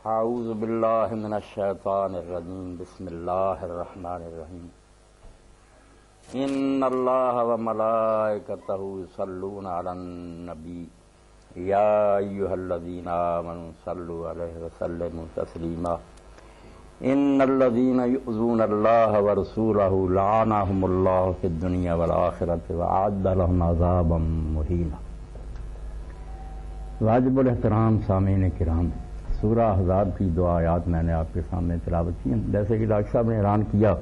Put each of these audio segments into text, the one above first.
اعوذ باللہ من الشیطان الرجیم بسم اللہ الرحمن الرحیم ان اللہ وملائکتہ یصلون علی النبی یا ایھا الذین آمنوا صلوا علیہ وسلموا تسلیما ان الذین یؤذون اللہ ورسولہ لعنہم اللہ فی الدنیا والآخرۃ وأعد لهم عذابا مہینا۔ واجب الاحترام سامعین کرام، سورہ احزاب کی دو آیات میں نے آپ کے سامنے تلاوت کی ہیں۔ جیسے کہ ڈاکٹر صاحب نے اعلان کیا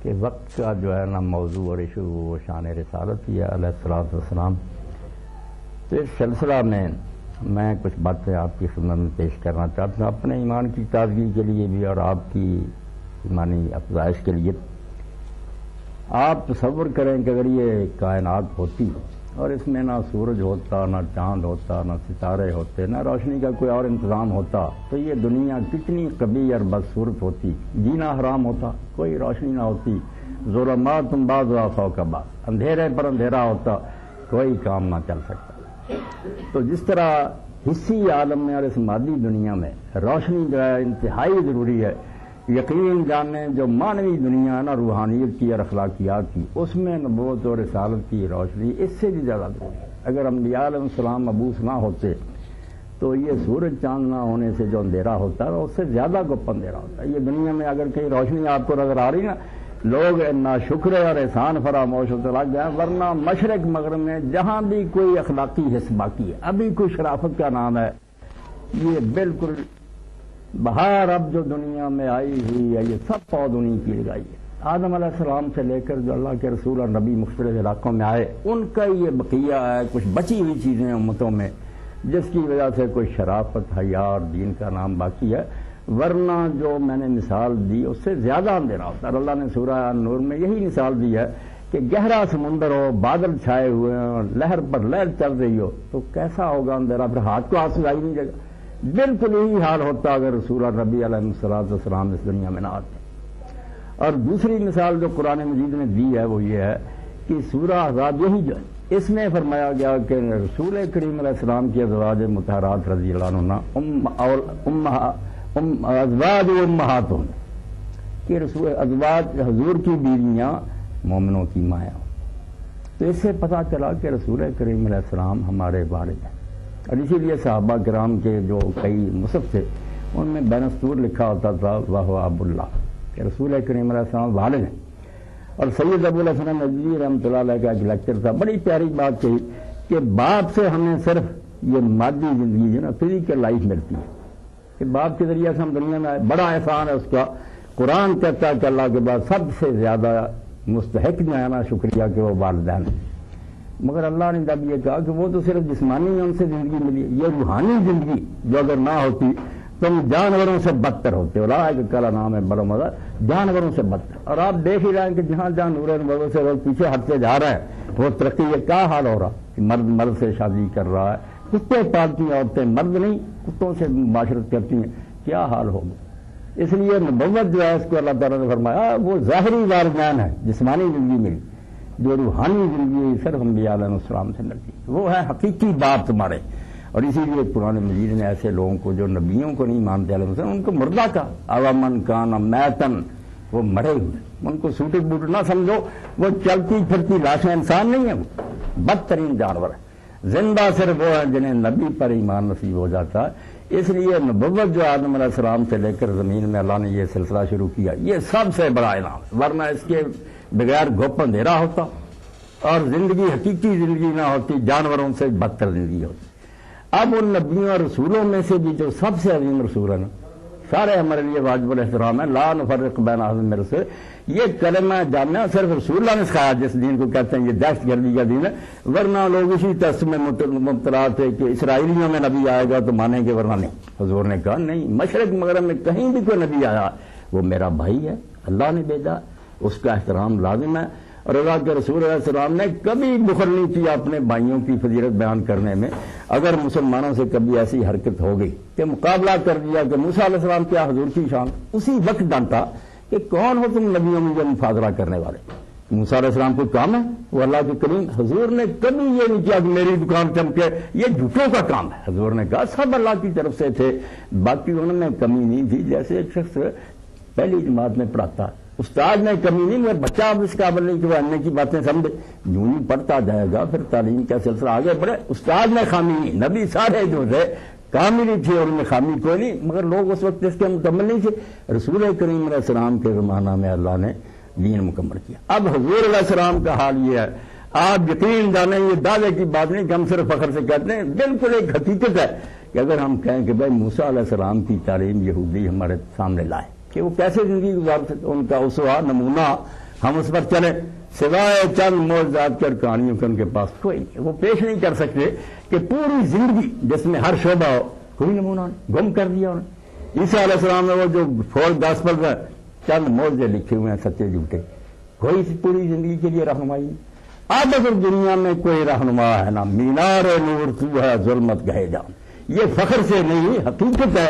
کہ وقت کا جو ہے نا موضوع اور ایشو وہ شان رسالت ہی ہے علیہ الصلوۃ والسلام۔ تو اس سلسلہ میں کچھ باتیں آپ کی خدمت میں پیش کرنا چاہتا ہوں، اپنے ایمان کی تازگی کے لیے بھی اور آپ کی ایمانی افزائش کے لیے۔ آپ تصور کریں کہ اگر یہ کائنات ہوتی اور اس میں نہ سورج ہوتا، نہ چاند ہوتا، نہ ستارے ہوتے، نہ روشنی کا کوئی اور انتظام ہوتا، تو یہ دنیا کتنی قبیح اور بدصورت ہوتی، جینا حرام ہوتا، کوئی روشنی نہ ہوتی، ظلمات بعضھا فوق بعض، اندھیرے پر اندھیرا ہوتا، کوئی کام نہ چل سکتا۔ تو جس طرح حصی عالم میں اور اس مادی دنیا میں روشنی جو ہے انتہائی ضروری ہے، یقین جانیں جو مانوی دنیا ہے نا روحانیت کی اور اخلاقیات کی، اس میں نبوت اور رسالت کی روشنی اس سے بھی زیادہ ضروری ہے۔ اگر انبیاء علیہ السلام مبعوث نہ ہوتے تو یہ سورج چاند نہ ہونے سے جو اندھیرا ہوتا ہے اس سے زیادہ گپ اندھیرا ہوتا ہے۔ یہ دنیا میں اگر کہیں روشنی آپ کو نظر آ رہی نا، لوگ ناشکر اور احسان فراموش ہوتے لگ گئے، ورنہ مشرق مغرب میں جہاں بھی کوئی اخلاقی حص باقی ہے، ابھی کوئی شرافت کا نام ہے، یہ بالکل بہار اب جو دنیا میں آئی ہوئی ہے یہ سب پود انہیں کی لگائی ہے۔ آدم علیہ السلام سے لے کر جو اللہ کے رسول اور نبی مختلف علاقوں میں آئے، ان کا یہ بقیہ ہے، کچھ بچی ہوئی چیزیں امتوں میں، جس کی وجہ سے کوئی شرافت، حیا اور دین کا نام باقی ہے، ورنہ جو میں نے مثال دی اس سے زیادہ اندھیرا ہوتا ہے۔ اللہ نے سورہ نور میں یہی مثال دی ہے کہ گہرا سمندر ہو، بادل چھائے ہوئے ہیں، لہر پر لہر چل رہی ہو، تو کیسا ہوگا اندھیرا، پھر ہاتھ کو ہاتھ سے لائی نہیں جائے گا۔ بالکل یہی حال ہوتا اگر رسول نبی علیہ السلام اس دنیا میں نہ آتے۔ اور دوسری مثال جو قرآن مجید نے دی ہے وہ یہ ہے کہ سورہ احزاب یہی جو ہے، اس میں فرمایا گیا کہ رسول کریم علیہ السلام کی ازواج مطہرات رضی اللہ عنہ ازواج امہاتہم، کہ رسول ازواج حضور کی بیویاں مومنوں کی مائیں ہوں۔ تو اس سے پتہ چلا کہ رسول کریم علیہ السلام ہمارے والد ہیں، اور اسی لیے صحابہ کرام کے جو کئی مصحف تھے ان میں بین السطور لکھا ہوتا تھا وَهُوَ ابو اللہ، کہ رسول کریم علیہ السلام والد ہیں۔ اور سید ابو الحسن ندوی رحمۃ اللہ علیہ کا ایک لیکچر تھا، بڑی پیاری بات کہی کہ باپ سے ہمیں صرف یہ مادی زندگی جو نا فزیکل لائف ملتی ہے، کہ باپ کے ذریعے سے ہم دنیا میں آئے، بڑا احسان ہے اس کا۔ قرآن کہتا ہے کہ اللہ کے بعد سب سے زیادہ مستحق جو ہے نا شکریہ کہ وہ والدین ہیں، مگر اللہ نے جب یہ کہا کہ وہ تو صرف جسمانی ان سے زندگی ملی، یہ روحانی زندگی جو اگر نہ ہوتی تم جانوروں سے بدتر ہوتے، اولئک کالانعام بل ہم اضل، جانوروں سے بدتر۔ اور آپ دیکھ ہی رہے ہیں کہ جہاں جہاں نور انور سے لوگ پیچھے ہٹتے جا رہے ہیں، وہ ترقی یہ کیا حال ہو رہا کہ مرد سے شادی کر رہا ہے، کتے پالتی ہیں عورتیں، مرد نہیں کتوں سے معاشرت کرتی ہیں، کیا حال ہوگا۔ اس لیے نبوت جو ہے اس کو اللہ تعالیٰ نے فرمایا وہ ظاہری والدین ہے، جسمانی زندگی ملی، جو روحانی زندگی صرف انبیاء علیہ السلام سے ملتی وہ ہے حقیقی باپ تمہارے۔ اور اسی لیے قرآن مجید نے ایسے لوگوں کو جو نبیوں کو نہیں مانتے علیہ السلام، ان کو مردہ کا اوامن کان میتن، وہ مرے ہوئے، ان کو سوٹے بوٹے نہ سمجھو، وہ چلتی پھرتی لاشیں انسان نہیں ہے، وہ بدترین جانور ہے۔ زندہ صرف وہ ہے جنہیں نبی پر ایمان نصیب ہو جاتا ہے۔ اس لیے نبوت جو آدم علیہ السلام سے لے کر زمین میں اللہ نے یہ سلسلہ شروع کیا، یہ سب سے بڑا انعام ہے، ورنہ اس کے بغیر گھپ اندھیرا ہوتا اور زندگی حقیقی زندگی نہ ہوتی، جانوروں سے بدتر زندگی ہوتی۔ اب ان نبیوں اور رسولوں میں سے بھی جو سب سے عظیم رسول ہے نا، سارے ہمارے لیے واجب الاحترام ہے، لا نفرق بین احد من رسل، یہ کلمہ جامعہ صرف رسول اللہ نے سکھایا، جس دین کو کہتے ہیں یہ دہشت گردی کا دین ہے، ورنہ لوگ اسی ٹیسٹ میں مبتلا تھے کہ اسرائیلیوں میں نبی آئے گا تو مانیں گے، ورنہ نہیں۔ حضور نے کہا نہیں، مشرق مغرب میں کہیں بھی کوئی نبی آیا وہ میرا بھائی ہے، اللہ نے بھیجا، اس کا احترام لازم ہے۔ اور اللہ کے رسول علیہ السلام نے کبھی بخل نہیں کیا اپنے بھائیوں کی فضیلت بیان کرنے میں۔ اگر مسلمانوں سے کبھی ایسی حرکت ہو گئی کہ مقابلہ کر دیا کہ موسیٰ علیہ السلام کیا حضور کی شان، اسی وقت ڈانٹا کہ کون ہو تم نبیوں میں جو مفاضلہ کرنے والے، موسیٰ علیہ السلام کو کام ہے؟ وہ اللہ کے کریم حضور نے کبھی یہ نہیں کیا کہ میری دکان چمکے، یہ جھوٹوں کا کام ہے۔ حضور نے کہا سب اللہ کی طرف سے تھے، باقی انہوں نے کمی نہیں تھی۔ جیسے ایک شخص پہلی جماعت میں پڑھاتا، استاد نے کمی نہیں، مگر بچہ اب اس قابل نہیں کہ وہ اننے کی باتیں سمجھے، یوں ہی پڑھتا جائے گا، پھر تعلیم کا سلسلہ آگے بڑھے۔ استاد میں خامی نہیں، نبی سارے جو تھے کامل ہی تھے اور ان میں خامی کوئی نہیں، مگر لوگ اس وقت اس کے مکمل نہیں تھے۔ رسول کریم علیہ السلام کے زمانہ میں اللہ نے دین مکمل کیا۔ اب حضور علیہ السلام کا حال یہ ہے، آپ یقین جانیں یہ دعوے کی بات نہیں کہ ہم صرف فخر سے کہتے ہیں، بالکل ایک حقیقت ہے کہ اگر ہم کہیں کہ بھائی موسیٰ علیہ السلام کی تعلیم یہودی ہمارے سامنے لائے کہ وہ کیسے زندگی گزارتے، ان کا اسوہ نمونہ ہم اس پر چلیں، سوائے چند معجزات اور کہانیوں کے ان کے پاس کوئی نہیں، وہ پیش نہیں کر سکتے کہ پوری زندگی جس میں ہر شعبہ ہو، کوئی نمونہ نہیں، گم کر دیا انہوں نے۔ عیسیٰ علیہ السلام نے وہ جو 4 گاسپل میں چند معجزے لکھے ہوئے ہیں سچے جھوٹے، کوئی پوری زندگی کے لیے رہنمائی نہیں۔ اب اگر دنیا میں کوئی رہنما ہے نا، مینار نور تو ہے ظلمت گہے جان، یہ فخر سے نہیں حقیقت ہے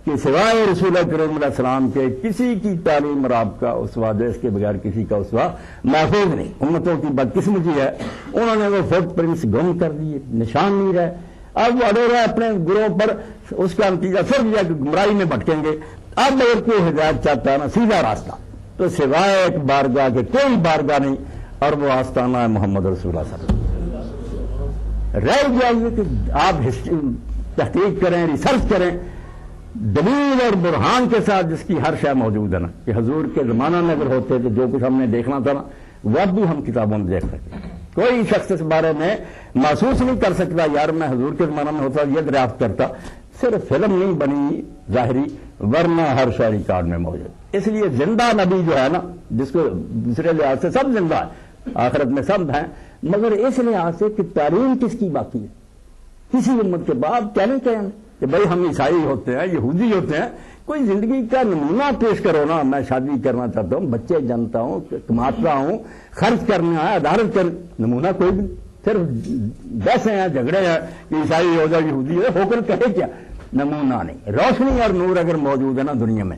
کہ سوائے رسول کریم علیہ السلام کے کسی کی تعلیم اور آپ کا اسوہ جو اس کے بغیر کسی کا اسوہ محفوظ نہیں۔ امتوں کی بدقسمتی ہے، انہوں نے وہ فٹ پرنٹس گم کر دیے، نشان نہیں رہے۔ اب وہ اڑے رہے اپنے گروہ پر، اس کا نتیجہ صرف یہ کہ گمراہی میں بھٹکیں گے۔ اب اگر کوئی ہدایت چاہتا ہے نا سیدھا راستہ، تو سوائے ایک بارگاہ کے کوئی بارگاہ نہیں، اور وہ آستانہ ہے محمد رسول اللہ صلی اللہ علیہ وسلم۔ رہ گیا یہ کہ آپ تحقیق کریں، ریسرچ کریں، دلیل اور برہان کے ساتھ جس کی ہر شے موجود ہے نا، کہ حضور کے زمانہ میں اگر ہوتے تو جو کچھ ہم نے دیکھنا تھا نا وہ اب بھی ہم کتابوں میں دیکھ سکتے ہیں۔ کوئی شخص اس بارے میں محسوس نہیں کر سکتا یار میں حضور کے زمانہ میں ہوتا یہ دریافت کرتا، صرف فلم نہیں بنی ظاہری، ورنہ ہر شے ریکارڈ میں موجود۔ اس لیے زندہ نبی جو ہے نا، جس کو دوسرے لحاظ سے سب زندہ ہے، آخرت میں سب ہیں، مگر اس لحاظ سے کہ تعلیم کس کی باقی ہے کسی امت کے بعد کہنے کہ بھائی ہم عیسائی ہوتے ہیں، یہودی ہوتے ہیں، کوئی زندگی کا نمونہ پیش کرو نا۔ میں شادی کرنا چاہتا ہوں، بچے جانتا ہوں، کماتا ہوں، خرچ کرنا ہے، عدالت کر، نمونہ کوئی بھی، صرف بحثیں ہیں، جھگڑے ہیں کہ عیسائی ہو جائے یہودی ہو کر کہے کیا، نمونہ نہیں۔ روشنی اور نور اگر موجود ہے نا دنیا میں،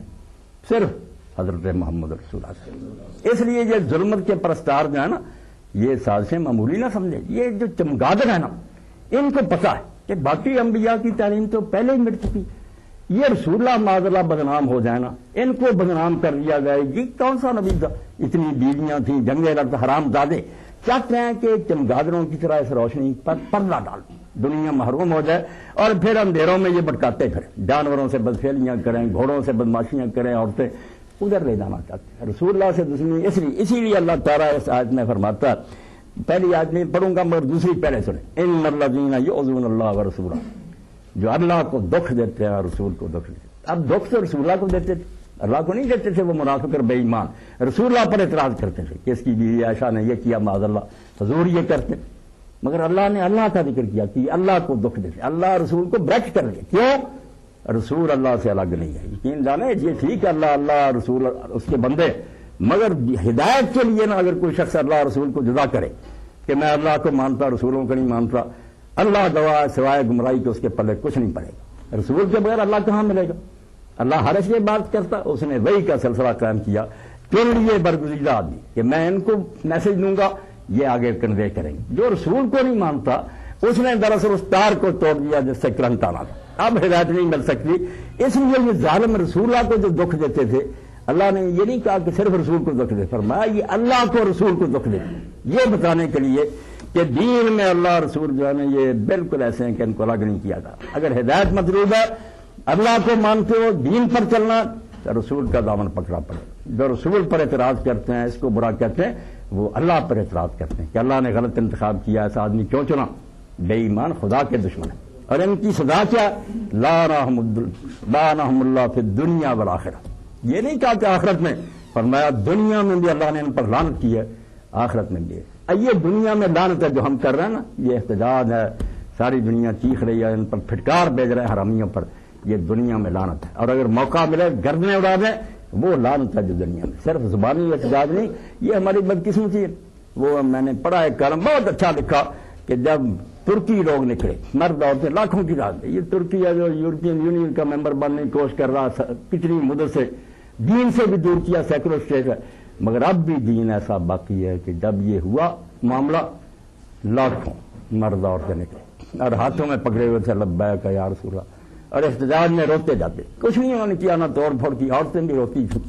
صرف حضرت محمد رسول اللہ صلی اللہ علیہ وسلم۔ اس لیے یہ ظلمت کے پرستار جو ہے نا، یہ سازشیں معمولی نہ سمجھے، یہ جو چمگادر ہے نا، ان کو پتہ ہے کہ باقی انبیاء کی تعلیم تو پہلے ہی مٹ چکی، یہ رسول اللہ معاذ اللہ بدنام ہو جائے نا، ان کو بدنام کر دیا جائے، یہ کون سا نبی تھا، اتنی بیویاں تھیں، جنگیں لڑتا، حرام زادے، چاہتے ہیں کہ چمگادروں کی طرح اس روشنی پر پردہ ڈال دنیا محروم ہو جائے، اور پھر اندھیروں میں یہ بھٹکاتے پھریں، جانوروں سے بدفعلیاں کریں، گھوڑوں سے بدماشیاں کریں، عورتیں ادھر لے جانا چاہتے ہیں رسول اللہ سے دشمنی۔ اسی لیے اللہ تعالیٰ اس آیت میں فرماتا، پہلی آیت نہیں پڑھوں گا مگر دوسری پہلے سنیں، ان الذین یؤذون اللہ ورسولہ، جو اللہ کو دکھ دیتے ہیں اور رسول کو دکھ دیتے ہیں۔ اب دکھ تو رسول اللہ کو دیتے تھے، اللہ کو نہیں دیتے تھے، وہ منافق اور بے ایمان رسول اللہ پر اعتراض کرتے تھے کہ اس کی بیوی عائشہ نے یہ کیا، معاذ اللہ، حضور یہ کرتے، مگر اللہ نے اللہ کا ذکر کیا کہ اللہ کو دکھ دیتے، اللہ رسول کو بریک کر دیا۔ کیوں؟ رسول اللہ سے الگ نہیں ہے، یقین جانے یہ ٹھیک ہے اللہ رسول اس کے بندے، مگر ہدایت کے لیے نا اگر کوئی شخص اللہ رسول کو جدا کرے کہ میں اللہ کو مانتا رسولوں کو نہیں مانتا، اللہ گواہ سوائے گمراہی کے اس کے پلے کچھ نہیں پڑے گا، رسول کے بغیر اللہ کہاں ملے گا؟ اللہ ہر اس یہ بات کرتا، اس نے وہی کا سلسلہ قائم کیا، چن لیے برگزیدہ آدمی کہ میں ان کو میسج دوں گا، یہ آگے کنوے کریں گے۔ جو رسول کو نہیں مانتا اس نے دراصل اس تار کو توڑ دیا جس سے کرنٹ آنا تھا، اب ہدایت نہیں مل سکتی۔ اس لیے یہ ظالم رسول اللہ کو جو دکھ دیتے تھے، اللہ نے یہ نہیں کہا کہ صرف رسول کو دکھ دے، فرمایا یہ اللہ کو رسول کو دکھ دے، یہ بتانے کے لیے کہ دین میں اللہ رسول جو ہے نا یہ بالکل ایسے ہیں کہ ان کو الگ نہیں کیا تھا۔ اگر ہدایت مطلوب ہے، اللہ کو مانتے ہو، دین پر چلنا، تو رسول کا دامن پکڑا پڑے۔ جو رسول پر اعتراض کرتے ہیں، اس کو برا کہتے ہیں، وہ اللہ پر اعتراض کرتے ہیں کہ اللہ نے غلط انتخاب کیا، ایسا آدمی کیوں چنا، بے ایمان خدا کے دشمن ہے۔ اور ان کی سزا کیا، لعنہم اللہ فی الدنیا والآخرہ، یہ نہیں کہا کہ آخرت میں، فرمایا دنیا میں بھی اللہ نے ان پر لعنت کی ہے، آخرت میں بھی۔ یہ دنیا میں لعنت ہے جو ہم کر رہے ہیں نا، یہ احتجاج ہے، ساری دنیا چیخ رہی ہے، ان پر پھٹکار بھیج رہے ہیں حرامیوں پر، یہ دنیا میں لعنت ہے۔ اور اگر موقع ملے گردنیں اڑا دیں، وہ لعنت ہے جو دنیا میں، صرف زبانی احتجاج نہیں، یہ ہماری بدقسمتی ہے۔ وہ میں نے پڑھا ایک کالم بہت اچھا لکھا کہ جب ترکی لوگ نکلے، مرد عورتیں لاکھوں کی تعداد میں، یہ ترکی ہے جو یورپین یونین کا ممبر بننے کی کوشش کر رہا کتنی مدت سے، دین سے بھی دور کیا، سیکولر اسٹیٹ ہے، مگر اب بھی دین ایسا باقی ہے کہ جب یہ ہوا معاملہ لاکھوں مرد عورتیں نکلے اور ہاتھوں میں پکڑے ہوئے تھے لبیک یا رسول اللہ، اور احتجاج میں روتے جاتے، کچھ نہیں انہوں نے کیا، نہ توڑ پھوڑ کی، عورتیں بھی روتی تھیں،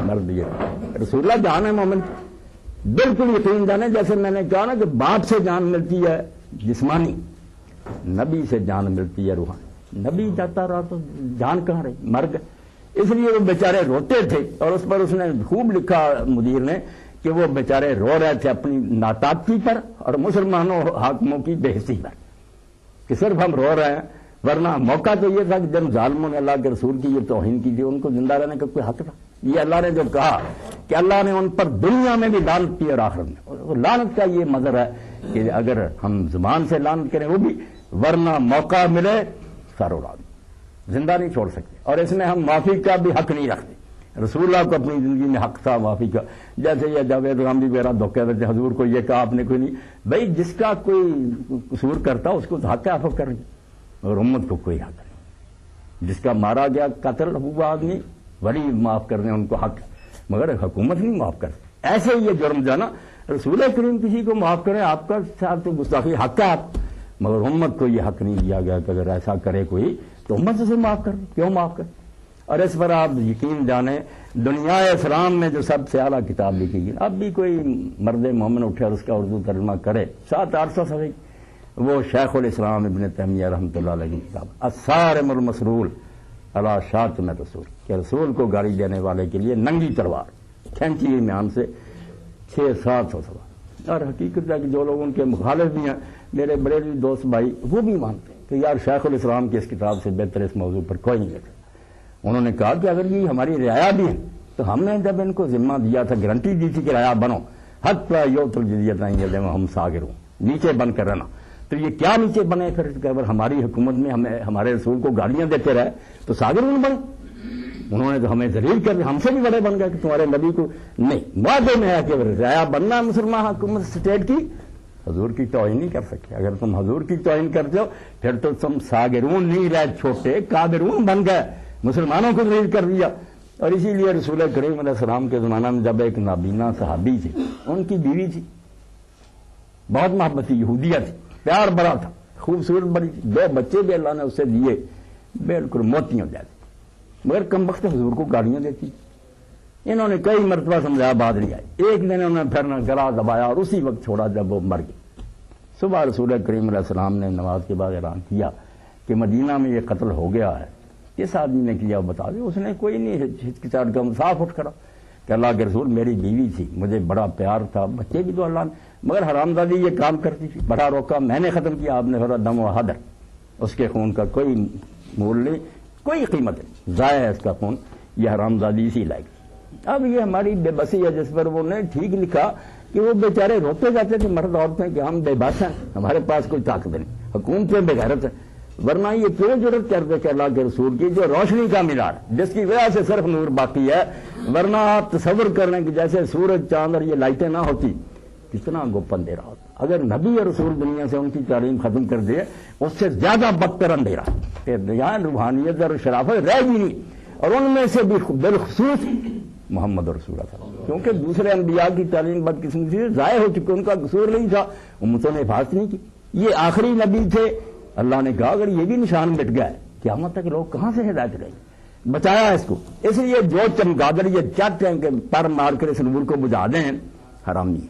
مرد یہ رسول اللہ جان ہے مومن کی، بالکل یقین جانے، جیسے میں نے کہا نا کہ باپ سے جان ملتی ہے جسمانی، نبی سے جان ملتی ہے روحانی، نبی جاتا رہا تو جان کہاں رہی، مر گئے، اس لیے وہ بیچارے روتے تھے، اور اس پر اس نے خوب لکھا مدیر نے کہ وہ بیچارے رو رہے تھے اپنی ناطاقتی پر اور مسلمانوں حاکموں کی بے حسی پر، کہ صرف ہم رو رہے ہیں، ورنہ موقع تو یہ تھا کہ جن ظالموں نے اللہ کے رسول کی یہ توہین کی تھی ان کو زندہ رہنے کا کوئی حق تھا؟ یہ اللہ نے جو کہا کہ اللہ نے ان پر دنیا میں بھی لعنت کی اور آخرت میں، لعنت کا یہ مظہر ہے کہ اگر ہم زبان سے لعنت کریں وہ بھی، ورنہ موقع ملے سر اڑا دیں، زندہ نہیں چھوڑ سکتے، اور اس میں ہم معافی کا بھی حق نہیں رکھتے۔ رسول اللہ کو اپنی زندگی میں حق تھا معافی کا، جیسے یہ جاوید غامدی وغیرہ دھوکے دیتے، حضور کو یہ کہا آپ نے کوئی نہیں، بھائی جس کا کوئی قصور کرتا اس کو حق ہے عفو کریں، اور امت کو کوئی حق نہیں، جس کا مارا گیا قتل ہوا آدمی ولی معاف کر دیں ان کو حق، مگر حکومت نہیں معاف کرتی، ایسے یہ جرم جانا رسول کریم کسی کو معاف کریں، آپ کا ساتھ تو گستاخی حق ہے آپ، مگر امت کو یہ حق نہیں دیا گیا کہ اگر ایسا کرے کوئی تو امت اسے معاف کر، کیوں معاف کر؟ اور اس پر آپ یقین جانیں دنیا اسلام میں جو سب سے اعلیٰ کتاب لکھی گئی، اب بھی کوئی مرد مومن اٹھے اور اس کا اردو ترجمہ کرے 700-800 صفحے، وہ شیخ الاسلام ابن تیمیہ رحمۃ اللہ علیہ کی کتاب الصارم المسلول علی شاتم الرسول، کہ رسول کو گالی دینے والے کے لیے ننگی تلوار کھینچی ہوئی میان سے 600-700 سوال۔ اور حقیقت ہے کہ جو لوگ ان کے مخالف بھی ہیں، میرے بڑے دوست بھائی، وہ بھی مانتے ہیں کہ یار شیخ الاسلام کی اس کتاب سے بہتر اس موضوع پر کوئی نہیں لکھا۔ انہوں نے کہا کہ اگر یہ ہماری رعایا بھی ہے تو ہم نے جب ان کو ذمہ دیا تھا، گارنٹی دی تھی کہ رعایا بنو، حتی یؤتوا الجزیۃ عن یدٍ وہم صاغرون، نیچے بن کر رہنا، تو یہ کیا نیچے بنے پھر؟ اگر ہماری حکومت میں ہمارے رسول کو گالیاں دیتے رہے تو صاغرون بنے، انہوں نے تو ہمیں ذلیل کر دیا، ہم سے بھی بڑے بن گئے کہ تمہارے نبی کو نہیں، معاہدے میں ہے کہ رعایا بننا مسلمان حکومت اسٹیٹ کی، حضور کی توہین نہیں کر سکے، اگر تم حضور کی توہین کرتے ہو پھر تو تم صاغرون نہیں رہے، چھوٹے کابرون بن گئے، مسلمانوں کو ذلیل کر دیا۔ اور اسی لیے رسول کریم علیہ السلام کے زمانہ میں جب ایک نابینا صحابی تھی، ان کی بیوی تھی، بہت محبت تھی، یہودیہ تھی، پیار بڑا تھا، خوبصورت بڑی تھی، 2 بچے بھی اللہ نے اسے دیے، بالکل موتیوں جیسے، مگر کم وقت حضور کو گالیاں دیتی۔ انہوں نے کئی مرتبہ سمجھایا، بات نہیں آئی، ایک دن انہوں نے پھر گلا دبایا اور اسی وقت چھوڑا جب وہ مر گئی۔ صبح رسول کریم علیہ السلام نے نماز کے بعد اعلان کیا کہ مدینہ میں یہ قتل ہو گیا ہے، کس آدمی نے کیا بتا دیں؟ اس نے کوئی نہیں ہچکچاہٹ کا صاف اٹھ کھڑا کہ اللہ کے رسول میری بیوی تھی، مجھے بڑا پیار تھا، بچے بھی تو اللہ نے، مگر حرامزادی یہ کام کرتی تھی، بڑا روکا، میں نے ختم کیا، آپ نے تھوڑا دم و حدر، اس کے خون کا کوئی مول نہیں، کوئی قیمت نہیں، ضائع ہے اس کا خون، یہ حرامزادی اسی لائق۔ اب یہ ہماری بے بسی ہے جس پر وہ نے ٹھیک لکھا کہ وہ بیچارے روتے جاتے تھے مرد عورتیں کہ ہم بے بس ہیں، ہمارے پاس کوئی طاقت نہیں، حکومتیں بے غیرت ہیں، ورنہ یہ کیوں جرت کرتے کہ اللہ کے رسول کی جو روشنی کا مینار جس کی وجہ سے صرف نور باقی ہے، ورنہ آپ تصور کر لیں کہ جیسے سورج چاند اور یہ لائٹیں نہ ہوتی کتنا گپ اندھیرا ہوتا۔ اگر نبی اور رسول دنیا سے ان کی تعلیم ختم کر دے اس سے زیادہ بدتر اندھیرا، یہاں روحانیت اور شرافت رہ گی نہیں، اور ان میں سے بھی بالخصوص محمد رسول اللہ، کیونکہ دوسرے انبیاء کی تعلیم بدقسمتی سے ضائع ہو چکی، ان کا قصور نہیں تھا، امتوں نے حفاظت نہیں کی، یہ آخری نبی تھے۔ اللہ نے کہا اگر یہ بھی نشان مٹ گئے قیامت تک لوگ کہاں سے ہدایت رہیں گے؟ بچایا اس کو، اس لیے جو چمگادڑ یہ چاہتے ہیں کہ پر مار کر اس نور کو بجھا دیں، حرامی۔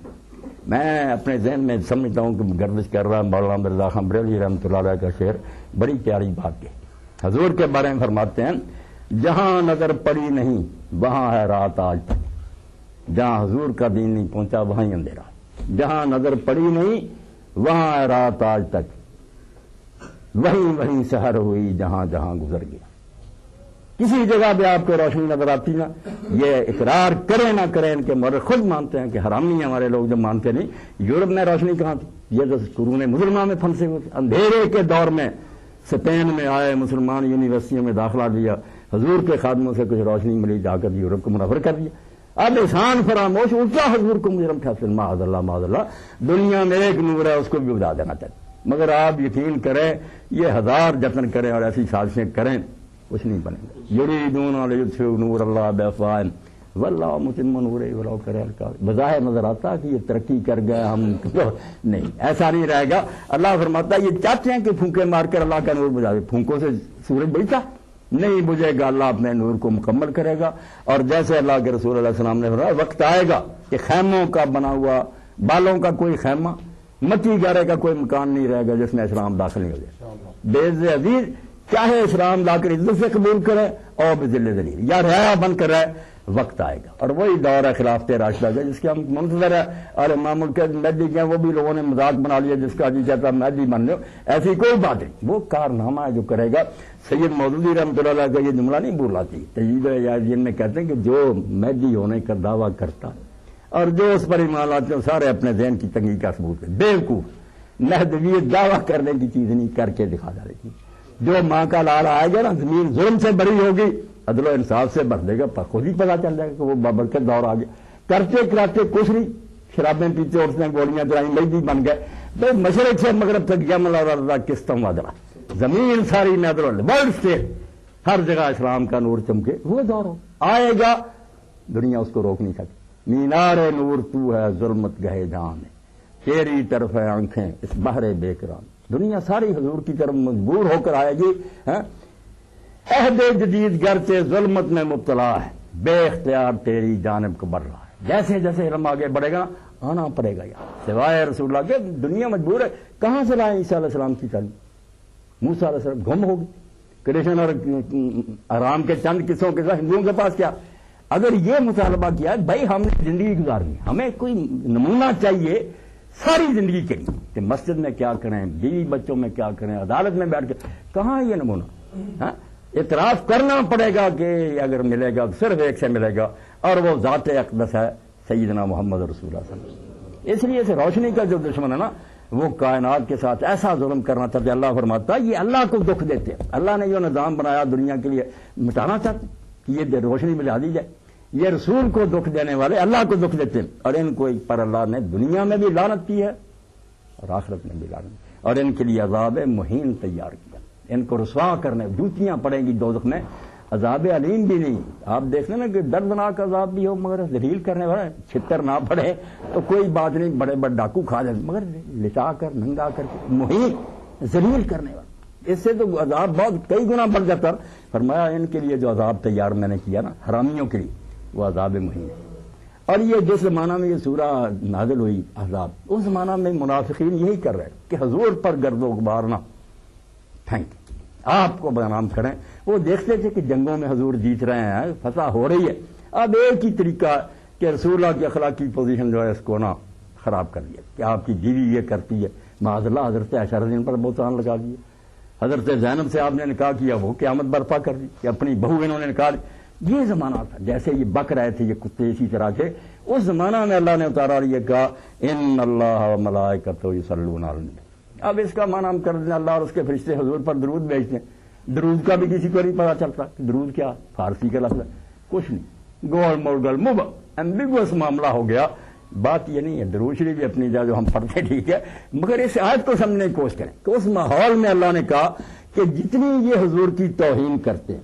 میں اپنے ذہن میں سمجھتا ہوں کہ گردش کر رہا مولانا مرزا خان بریلوی رحمۃ اللہ علیہ کا شعر بڑی پیاری بات ہے، حضور کے بارے میں فرماتے ہیں جہاں نظر پڑی نہیں وہاں ہے رات آج تک، جہاں حضور کا دین نہیں پہنچا وہاں ہی اندھیرا، جہاں نظر پڑی نہیں وہاں ہے رات آج تک، وہیں وہیں سحر ہوئی جہاں جہاں گزر گیا۔ کسی جگہ پہ آپ کو روشنی نظر آتی نا، یہ اقرار کریں نہ کریں، ان کے مورخ خود مانتے ہیں کہ حرامی ہیں ہمارے لوگ، جب مانتے نہیں یورپ میں روشنی کہاں تھی؟ یہ تو قرون مسلمہ میں پھنسے ہوئے تھے، اندھیرے کے دور میں اسپین میں آئے مسلمان، یونیورسٹیوں میں داخلہ لیا، حضور کے خادموں سے کچھ روشنی ملی، جا کر یورپ کو منور کر دیا۔ اب احسان فراموش، الٹا حضور کو مجرم ٹھہراتے، معاذ اللہ، دنیا میں ایک نور ہے اس کو بھی بجھا دینا چاہتے، مگر آپ یقین کریں یہ 1000 جتن کریں اور ایسی سازشیں کریں کچھ نہیں بنے گا۔ یریدون لیطفئوا نور اللہ بافواہہم واللہ متم نورہ ولو کرہ الکافرون. بظاہر نظر آتا کہ یہ ترقی کر گئے ہم نہیں، ایسا نہیں رہے گا. اللہ فرماتا ہے یہ چاہتے ہیں کہ پھونکے مار کر اللہ کا نور بجھا دے. پھونکوں سے سورج بجھتا نہیں بجھے گا، اللہ اپنے نور کو مکمل کرے گا. اور جیسے اللہ کے رسول علیہ السلام نے فرمایا وقت آئے گا کہ خیموں کا بنا ہوا بالوں کا کوئی خیمہ، مٹی گارے کا کوئی مکان نہیں رہے گا جس میں اسلام داخل نہیں ہو جائے. بے عزیز چاہے اسلام لا کر عزت سے قبول کرے اور بذل ذلیل یا رعایا بن کر رہے، وقت آئے گا. اور وہی دور ہے خلافت راشدہ کا جس کے ہم منتظر ہے. اور امام القید مہدی کے وہ بھی لوگوں نے مذاق بنا لیا جس کا جی چاہتا مہدی بن لو. ایسی کوئی بات نہیں، وہ کارنامہ ہے جو کرے گا. سید مودودی رحمۃ اللہ علیہ کا یہ جملہ نہیں بولاتی، تجدید یازین میں کہتے ہیں کہ جو مہدی ہونے کا دعویٰ کرتا اور جو اس پر ایمان لاتے ہیں سارے اپنے ذہن کی تنگی کا ثبوت ہے. بیوقوف مہدویت دعویٰ کرنے کی چیز نہیں، کر کے دکھا جا رہی. جو ماں کا لالا آئے گا نا زمین ظلم سے بری ہوگی، عدل و انصاف سے بھر دے گا، پر خود ہی پتا چل جائے گا کہ وہ بابرکت دور آ گیا. کرتے کراتے کچھ نہیں، شرابیں پیتے اٹھتے ہیں، گولیاں چلائیں، مہدی بن گئے. تو مشرق سے مغرب تک یمن اور کستم وادرا زمین ساری میں ورلڈ سے ہر جگہ اسلام کا نور چمکے. وہ دور آئے گا، دنیا اس کو روک نہیں سکتی. مینار نور تو ہے ظلمت گہے جان، تیری طرف ہے آنکھیں اس بحر بے کران. دنیا ساری حضور کی طرف مجبور ہو کر آئے گی. عہد جدید گرچہ ظلمت میں مبتلا ہے، بے اختیار تیری جانب کو بڑھ رہا ہے. جیسے جیسے علم آگے بڑھے گا آنا پڑے گا. یار سوائے رسول اللہ کے دنیا مجبور ہے. کہاں سے لائیں عیسیٰ علیہ السلام کی تعلیم؟ موسیٰ علیہ السلام گم ہوگی. کرشن اور آرام کے چند قصوں کے ساتھ ہندوؤں کے پاس کیا؟ اگر یہ مطالبہ کیا بھائی ہم نے زندگی گزارنی، ہمیں کوئی نمونہ چاہیے ساری زندگی کے لیے کہ مسجد میں کیا کریں، بیوی بچوں میں کیا کریں، عدالت میں بیٹھ کے، کہاں یہ نمونہ؟ اعتراف کرنا پڑے گا کہ اگر ملے گا صرف ایک سے ملے گا، اور وہ ذات اقدس ہے سیدنا محمد رسول اللہ صلی اللہ علیہ وسلم. اس لیے سے روشنی کا جو دشمن ہے نا وہ کائنات کے ساتھ ایسا ظلم کرنا چاہتے. اللہ فرماتا ہے یہ اللہ کو دکھ دیتے. اللہ نے جو نظام بنایا دنیا کے لیے مٹانا چاہتے کہ یہ روشنی بجھا دی جائے. یہ رسول کو دکھ دینے والے اللہ کو دکھ دیتے ہیں، اور ان کو پر اللہ نے دنیا میں بھی لعنت کی ہے اور آخرت میں بھی لعنت، اور ان کے لیے عذاب مہین تیار کیا. ان کو رسوا کرنے، جوتیاں پڑیں گی دوزخ میں. عذاب علیم بھی نہیں. آپ دیکھ لیں نا کہ دردناک عذاب بھی ہو مگر ذلیل کرنے والا. چھتر نہ پڑے تو کوئی بات نہیں، بڑے بڑے ڈاکو کھا جائیں، مگر لٹا کر ننگا کر کے مہین ذلیل کرنے والا. اس سے تو عذاب بہت کئی گنا بڑھ جاتا. فرمایا ان کے لیے جو عذاب تیار میں نے کیا نا حرامیوں کے لیے وہ عذاب مہین ہے. اور یہ جس زمانہ میں یہ سورہ نازل ہوئی عذاب، اس زمانہ میں منافقین یہی کر رہے کہ حضور پر گرد و غبار نہ پھینک، آپ کو بدنام کریں. وہ دیکھتے تھے کہ جنگوں میں حضور جیت رہے ہیں، فتح ہو رہی ہے. اب ایک ہی طریقہ کہ رسول اللہ کی اخلاقی پوزیشن جو ہے اس کو نہ خراب کر دیا کہ آپ کی بیوی یہ کرتی ہے. معاذ اللہ حضرت عائشہ رضی اللہ عنہا پر بہتان لگا دیے. حضرت زینب سے آپ نے نکاح کیا، وہ قیامت برپا کر دی کہ اپنی بہو انہوں نے نکال. یہ زمانہ تھا جیسے یہ بک رہے تھے یہ کتے اسی طرح کے. اس زمانہ میں اللہ نے اتارا اور یہ کہا ان اللہ و ملائکتہ یصلون علی النبی. اب اس کا معنی ہم کر دیں اللہ اور اس کے فرشتے حضور پر درود بھیجتے ہیں. درود کا بھی کسی کو نہیں پتا چلتا کہ درود کیا، فارسی کا لفظ ہے، کچھ نہیں. گول مول مب ایمبیگوس معاملہ ہو گیا. بات یہ نہیں ہے، درود شریف بھی اپنی جگہ جو ہم پڑھتے ٹھیک ہے، مگر اس آیت کو سمجھنے کی کوشش کریں کہ اس ماحول میں اللہ نے کہا کہ جتنی یہ حضور کی توہین کرتے ہیں،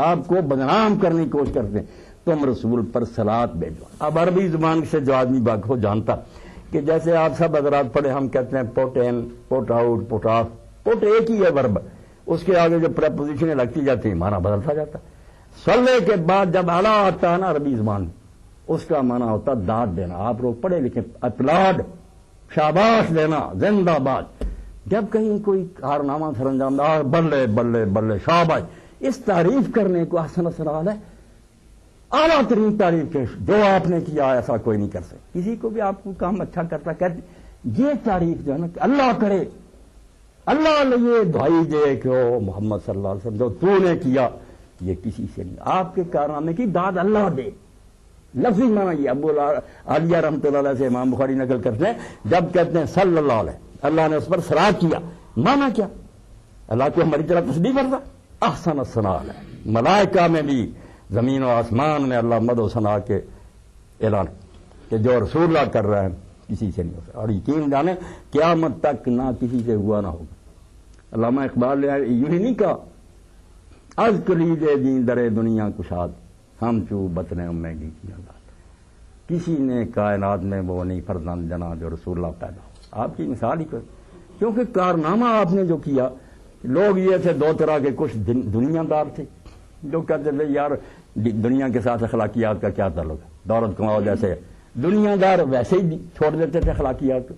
آپ کو بدنام کرنے کی کوشش کرتے ہیں، تم رسول پر صلات بھیجو. اب عربی زبان سے جو آدمی باقی ہو جانتا کہ جیسے آپ سب حضرات پڑھے، ہم کہتے ہیں پوٹ ان، پوٹ آؤٹ، پوٹ آف. پوٹ ایک ہی ہے ورب، اس کے آگے جو پریپوزیشنیں لگتی جاتی ہیں معنی بدلتا جاتا. صلی کے بعد جب اعلیٰ آتا ہے نا عربی زبان میں، اس کا معنی ہوتا داد دینا. آپ لوگ پڑھے لکھے، اپلاڈ، شاباش دینا، زندہ باد. جب کہیں کوئی کارنامہ سر انجام دار، بلے بلے بلے شاباش، اس تعریف کرنے کو احسن سرال ہے، اعلیٰ ترین تعریف کے جو آپ نے کیا ایسا کوئی نہیں کر سکتا. کسی کو بھی آپ کو کام اچھا کرتا کہتے یہ تعریف جو ہے نا کہ اللہ کرے، اللہ نے یہ دعائی دے کہ او محمد صلی اللہ علیہ وسلم جو تو نے کیا یہ کسی سے نہیں. آپ کے کارنامے کی داد اللہ دے. لفظی معنی یہ ابو عالیہ رحمۃ اللہ علیہ سے امام بخاری نقل کرتے ہیں جب کہتے ہیں صلی اللہ علیہ، اللہ نے اس پر صلاۃ کیا، معنی کیا؟ اللہ کو ہماری طرح تصدیق کرتا. احسن الثناء ہے. ملائکہ میں بھی زمین و آسمان میں اللہ مد و ثنا کے اعلان کہ جو رسول اللہ کر رہے ہیں کسی سے نہیں ہو سکتا. اور یقین جانے قیامت تک نہ کسی سے ہوا نہ ہوگا. علامہ اقبال نے یوں ہی نہیں کہا از کلید دین در دنیا کشاد ہم چو بطن میں گی کی اولاد. کسی نے کائنات میں وہ نہیں فرزند جنا جو رسول اللہ پیدا ہو. آپ کی مثال ہی کر, کیونکہ کارنامہ آپ نے جو کیا, لوگ یہ تھے دو طرح کے, کچھ دنیا دار تھے جو کہتے تھے یار دنیا کے ساتھ اخلاقیات کا کیا تعلق ہے, دولت کماؤ جیسے دنیا دار ویسے ہی چھوڑ دیتے تھے اخلاقیات کو.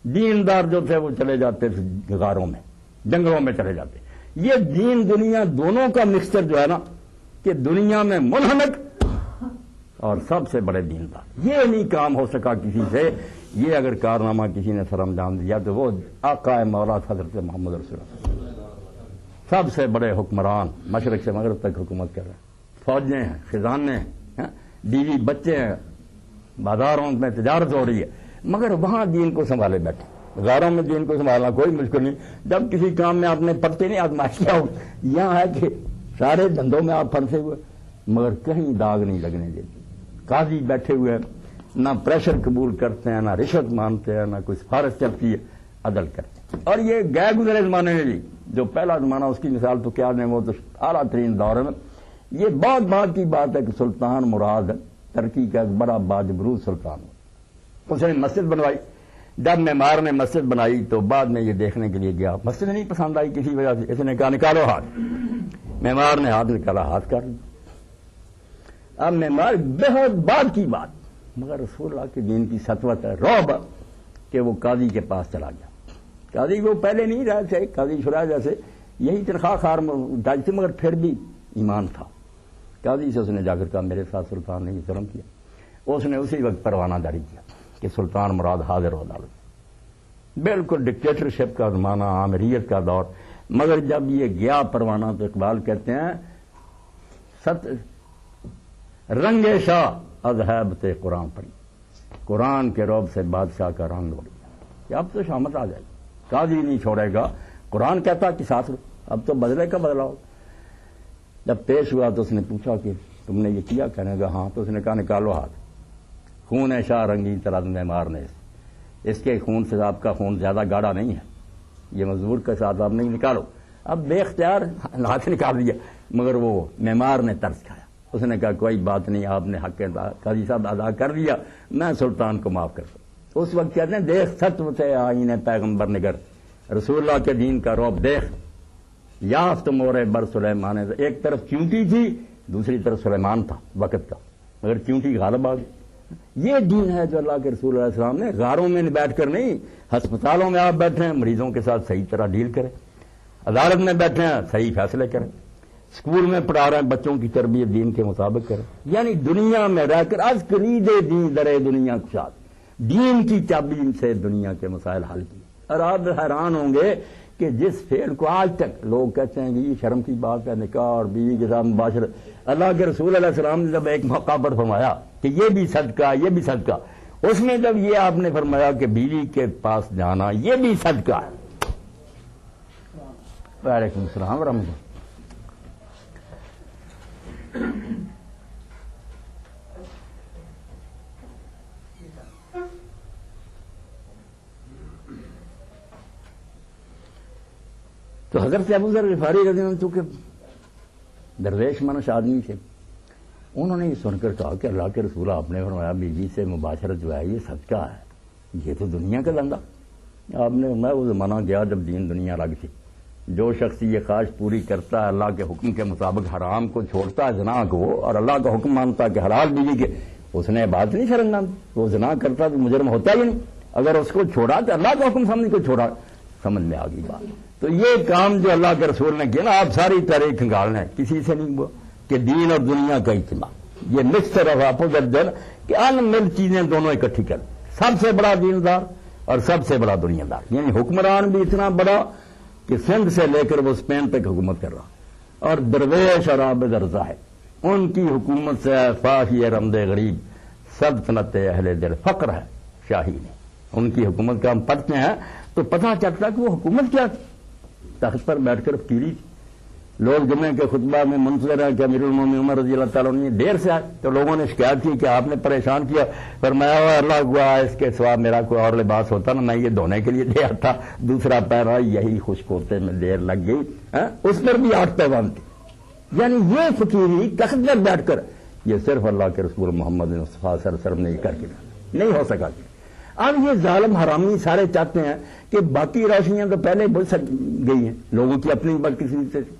دیندار جو تھے وہ چلے جاتے تھے غاروں میں, جنگلوں میں چلے جاتے. یہ دین دنیا دونوں کا مکسچر جو ہے نا, کہ دنیا میں منہمک اور سب سے بڑے دیندار, یہ نہیں کام ہو سکا کسی سے. یہ اگر کارنامہ کسی نے سر انجام دیا تو وہ آقا مولا حضرت محمد رسول اللہ, سب سے بڑے حکمران, مشرق سے مغرب تک حکومت کر رہے ہیں, فوجیں ہیں, خزانے ہیں, بیوی بچے ہیں, بازاروں میں تجارت ہو رہی ہے, مگر وہاں دین کو سنبھالے بیٹھے. غاروں میں دین کو سنبھالنا کوئی مشکل نہیں. جب کسی کام میں آپ نے پڑھتے نہیں آزمائش کیا ہو, یہاں ہے کہ سارے دھندوں میں آپ پھنسے ہوئے, مگر کہیں داغ نہیں لگنے دیتے. قاضی بیٹھے ہوئے ہیں, نہ پریشر قبول کرتے ہیں, نہ رشوت مانتے ہیں, نہ کوئی سفارش چلتی ہے, عدل کرتے ہیں. اور یہ گئے گزرے زمانے میں بھی, جو پہلا زمانہ اس کی مثال تو کیا دیں, وہ تو اعلیٰ ترین دور میں. یہ بہت بات کی بات ہے کہ سلطان مراد ترکی کا ایک بڑا باجبروز سلطان ہو, اس نے مسجد بنوائی. جب معمار نے مسجد بنائی تو بعد میں یہ دیکھنے کے لیے گیا, مسجد نہیں پسند آئی کسی وجہ سے, اس نے کہا نکالو ہاتھ. معمار نے ہاتھ نکالا, ہاتھ کاٹ لیا. اب معمار بہت بات کی بات, مگر رسول اللہ کے دین کی سطوت ہے, رعب, کہ وہ قاضی کے پاس چلا گیا. قاضی وہ پہلے نہیں رہے تھے, قاضی شرح جیسے یہی تنخواہ خار تاج تھے, مگر پھر بھی ایمان تھا. قاضی سے اس نے جا کر کہا میرے ساتھ سلطان نے یہ ظلم کیا. اس نے اسی وقت پروانہ جاری کیا کہ سلطان مراد حاضر ہو عدالت. بالکل ڈکٹیٹرشپ کا زمانہ, آمریت کا دور. مگر جب یہ گیا پروانہ تو اقبال کہتے ہیں رنگ شاہ اذہبت قرآن پڑی, قرآن کے رعب سے بادشاہ کا رنگ اڑ گیا کہ اب تو شامت آ جائے گی, قاضی نہیں چھوڑے گا. قرآن کہتا کہ ساتھ اب تو بدلے کا بدلا ہو. جب پیش ہوا تو اس نے پوچھا کہ تم نے یہ کیا, کہنے کا ہاں. تو اس نے کہا نکالو ہاتھ. خون شاہ رنگی طرح معمار نے, اس کے خون سے آپ کا خون زیادہ گاڑا نہیں ہے, یہ مزدور کے ساتھ آپ نہیں, نکالو. اب بے اختیار ہاتھ نکال دیا, مگر وہ معمار نے ترس کھایا. اس نے کہا کوئی بات نہیں, آپ نے حق قاضی صاحب ادا کر دیا, میں سلطان کو معاف کرتا. اس وقت کہتے ہیں دیکھ ستو سے آئین پیغمبر نگر, رسول اللہ کے دین کا رعب دیکھ. یافت مورے بر سلیمان, ایک طرف چونٹی تھی, دوسری طرف سلیمان تھا وقت کا, مگر چونٹی غالب آ گئی. یہ دین ہے جو اللہ کے رسول علیہ السلام نے غاروں میں بیٹھ کر نہیں, ہسپتالوں میں آپ بیٹھے ہیں, مریضوں کے ساتھ صحیح طرح ڈیل کریں. عدالت میں بیٹھے ہیں, صحیح فیصلے کریں. اسکول میں پڑھا رہے ہیں, بچوں کی تربیت دین کے مطابق کریں. یعنی دنیا میں رہ کر از کلید دین درے دنیا کے ساتھ دین کی چابی سے دنیا کے مسائل حل کیے. اور آپ حیران ہوں گے کہ جس فعل کو آج تک لوگ کہتے ہیں کہ یہ شرم کی بات ہے, نکاح اور بیوی کے ساتھ مباشرت, اللہ کے رسول علیہ السلام نے جب ایک موقع پر فرمایا کہ یہ بھی صدقہ, یہ بھی صدقہ, اس میں جب یہ آپ نے فرمایا کہ بیوی کے پاس جانا یہ بھی صدقہ ہے. وعلیکم السلام ورحمۃ اللہ. تو حضرت ابو ذر غفاری رضی اللہ عنہ چونکہ درویش منش آدمی تھے, انہوں نے یہ سن کر کہا کہ اللہ کے رسول آپ نے فرمایا بیوی سے مباشرت جو ہے یہ صدقہ ہے, یہ تو دنیا کا دھندا. آپ نے فرمایا وہ زمانہ گیا جب دین دنیا الگ تھی. جو شخص یہ خواہش پوری کرتا ہے اللہ کے حکم کے مطابق حرام کو چھوڑتا ہے زنا کو, اور اللہ کا حکم مانتا ہے کہ حلال بیوی کے, اس نے بات نہیں شرمندہ, وہ زنا کرتا تو مجرم ہوتا ہی نہیں. اگر اس کو چھوڑا تو اللہ کا حکم سمجھ کو چھوڑا, سمجھ میں آ گئی بات. تو یہ کام جو اللہ کے رسول نے کیا نا, آپ ساری تاریخ کھنگال لیں, کسی سے نہیں ہوا کہ دین اور دنیا کا اجتماع, یہ مکسچر آف اپوزٹ دن کہ ان مل چیزیں دونوں اکٹھی کر. سب سے بڑا دیندار اور سب سے بڑا دنیا دار, یعنی حکمران بھی اتنا بڑا کہ سندھ سے لے کر وہ اسپین تک حکومت کر رہا, اور درویش اور عابد رضا ہے, ان کی حکومت سے فاحی رمد غریب سلطنت اہل دل فقر ہے شاہی نے. ان کی حکومت کا ہم پڑھتے ہیں تو پتہ چلتا کہ وہ حکومت کیا تھی. تخت پر بیٹھ کر فقیری تھی. لوگ جمعے کے خطبہ میں منتظر ہیں کہ امیر المومنین عمر رضی اللہ تعالیٰ عنہ دیر سے آئے, تو لوگوں نے شکایت کی کہ آپ نے پریشان کیا. فرمایا اللہ ہوا اس کے سوا میرا کوئی اور لباس ہوتا نا, میں یہ دھونے کے لیے دے آتا, دوسرا پیرا یہی خشک ہوتے میں دیر لگ گئی. اس پر بھی 8 پیغام تھے. یعنی یہ فقیری تخت پر بیٹھ کر یہ صرف اللہ کے رسول محمد مصطفیٰ صلی اللہ علیہ وسلم نے یہ کر کے نہیں ہو سکا۔ اب یہ ظالم حرامی سارے چاہتے ہیں کہ باقی روشنیاں تو پہلے بہت گئی ہیں لوگوں کی اپنی،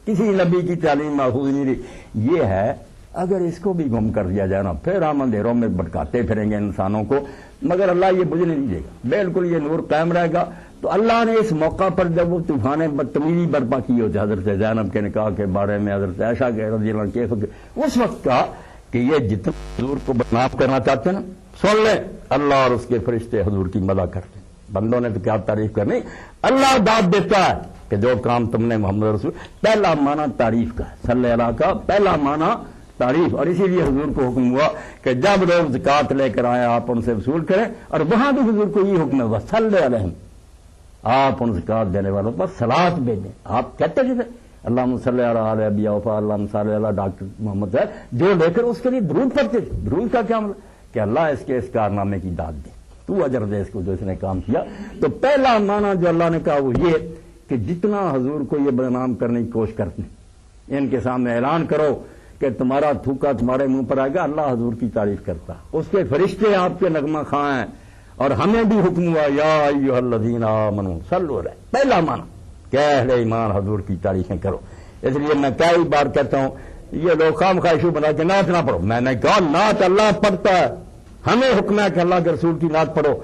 کسی نبی کی تعلیم محفوظ نہیں رہی۔ یہ ہے اگر اس کو بھی گم کر دیا جائے نا، پھر ہم اندھیروں میں بھٹکاتے پھریں گے انسانوں کو، مگر اللہ یہ بجھنے نہیں دے گا، بالکل یہ نور قائم رہے گا۔ تو اللہ نے اس موقع پر جب وہ طوفان بدتمیزی برپا کی ہوتی حضرت زینب کے نکاح کے بارے میں، حضرت عائشہ کے رضی اللہ عنہ کے، اس وقت کہا کہ یہ جتنا حضور کو بدنام کرنا چاہتے ہیں نا، سن لیں اللہ اور اس کے فرشتے حضور کی مدح کرتے ہیں۔ بندوں نے تو کیا تعریف کرنی، اللہ داد دیتا ہے کہ جو کام تم نے محمد رسول، پہلا معنی تعریف کا، صلی اللہ کا پہلا معنی تعریف، اور اسی لیے حضور کو حکم ہوا کہ جب لوگ زکات لے کر آئے آپ ان سے وصول کریں، اور وہاں بھی حضور کو یہ حکم ہے وصلی علیہم، آپ ان زکات دینے والوں پر صلوات بھیجیں۔ آپ کہتے تھے اللہم صلی علی ابی اوفا، اللہم صلی علی ڈاکٹر محمد صاحب، جو لے کر اس کے لیے درود پڑھتے تھے۔ درود کا کیا مطلب کہ اللہ اس کے اس کارنامے کی داد دے، تو اجر دے اس کو جو اس نے کام کیا۔ تو پہلا معنی جو اللہ نے کہا وہ یہ کہ جتنا حضور کو یہ بدنام کرنے کی کوشش کرتے ہیں، ان کے سامنے اعلان کرو کہ تمہارا تھوکا تمہارے منہ پر آئے گا، اللہ حضور کی تعریف کرتا، اس کے فرشتے آپ کے نغمہ خواں ہیں، اور ہمیں بھی حکم ہوا یا ایھا الذین آمنوا صلوا علیہ، پہلا معنی کہ اہل ایمان حضور کی تعریفیں کرو۔ اس لیے میں کئی بار کہتا ہوں یہ لوگ خام خواہشوں بنا کے نعت نہ پڑھو، میں نے کہا نعت اللہ پڑھتا ہے، ہمیں حکم ہے کہ اللہ کے رسول کی نعت پڑھو،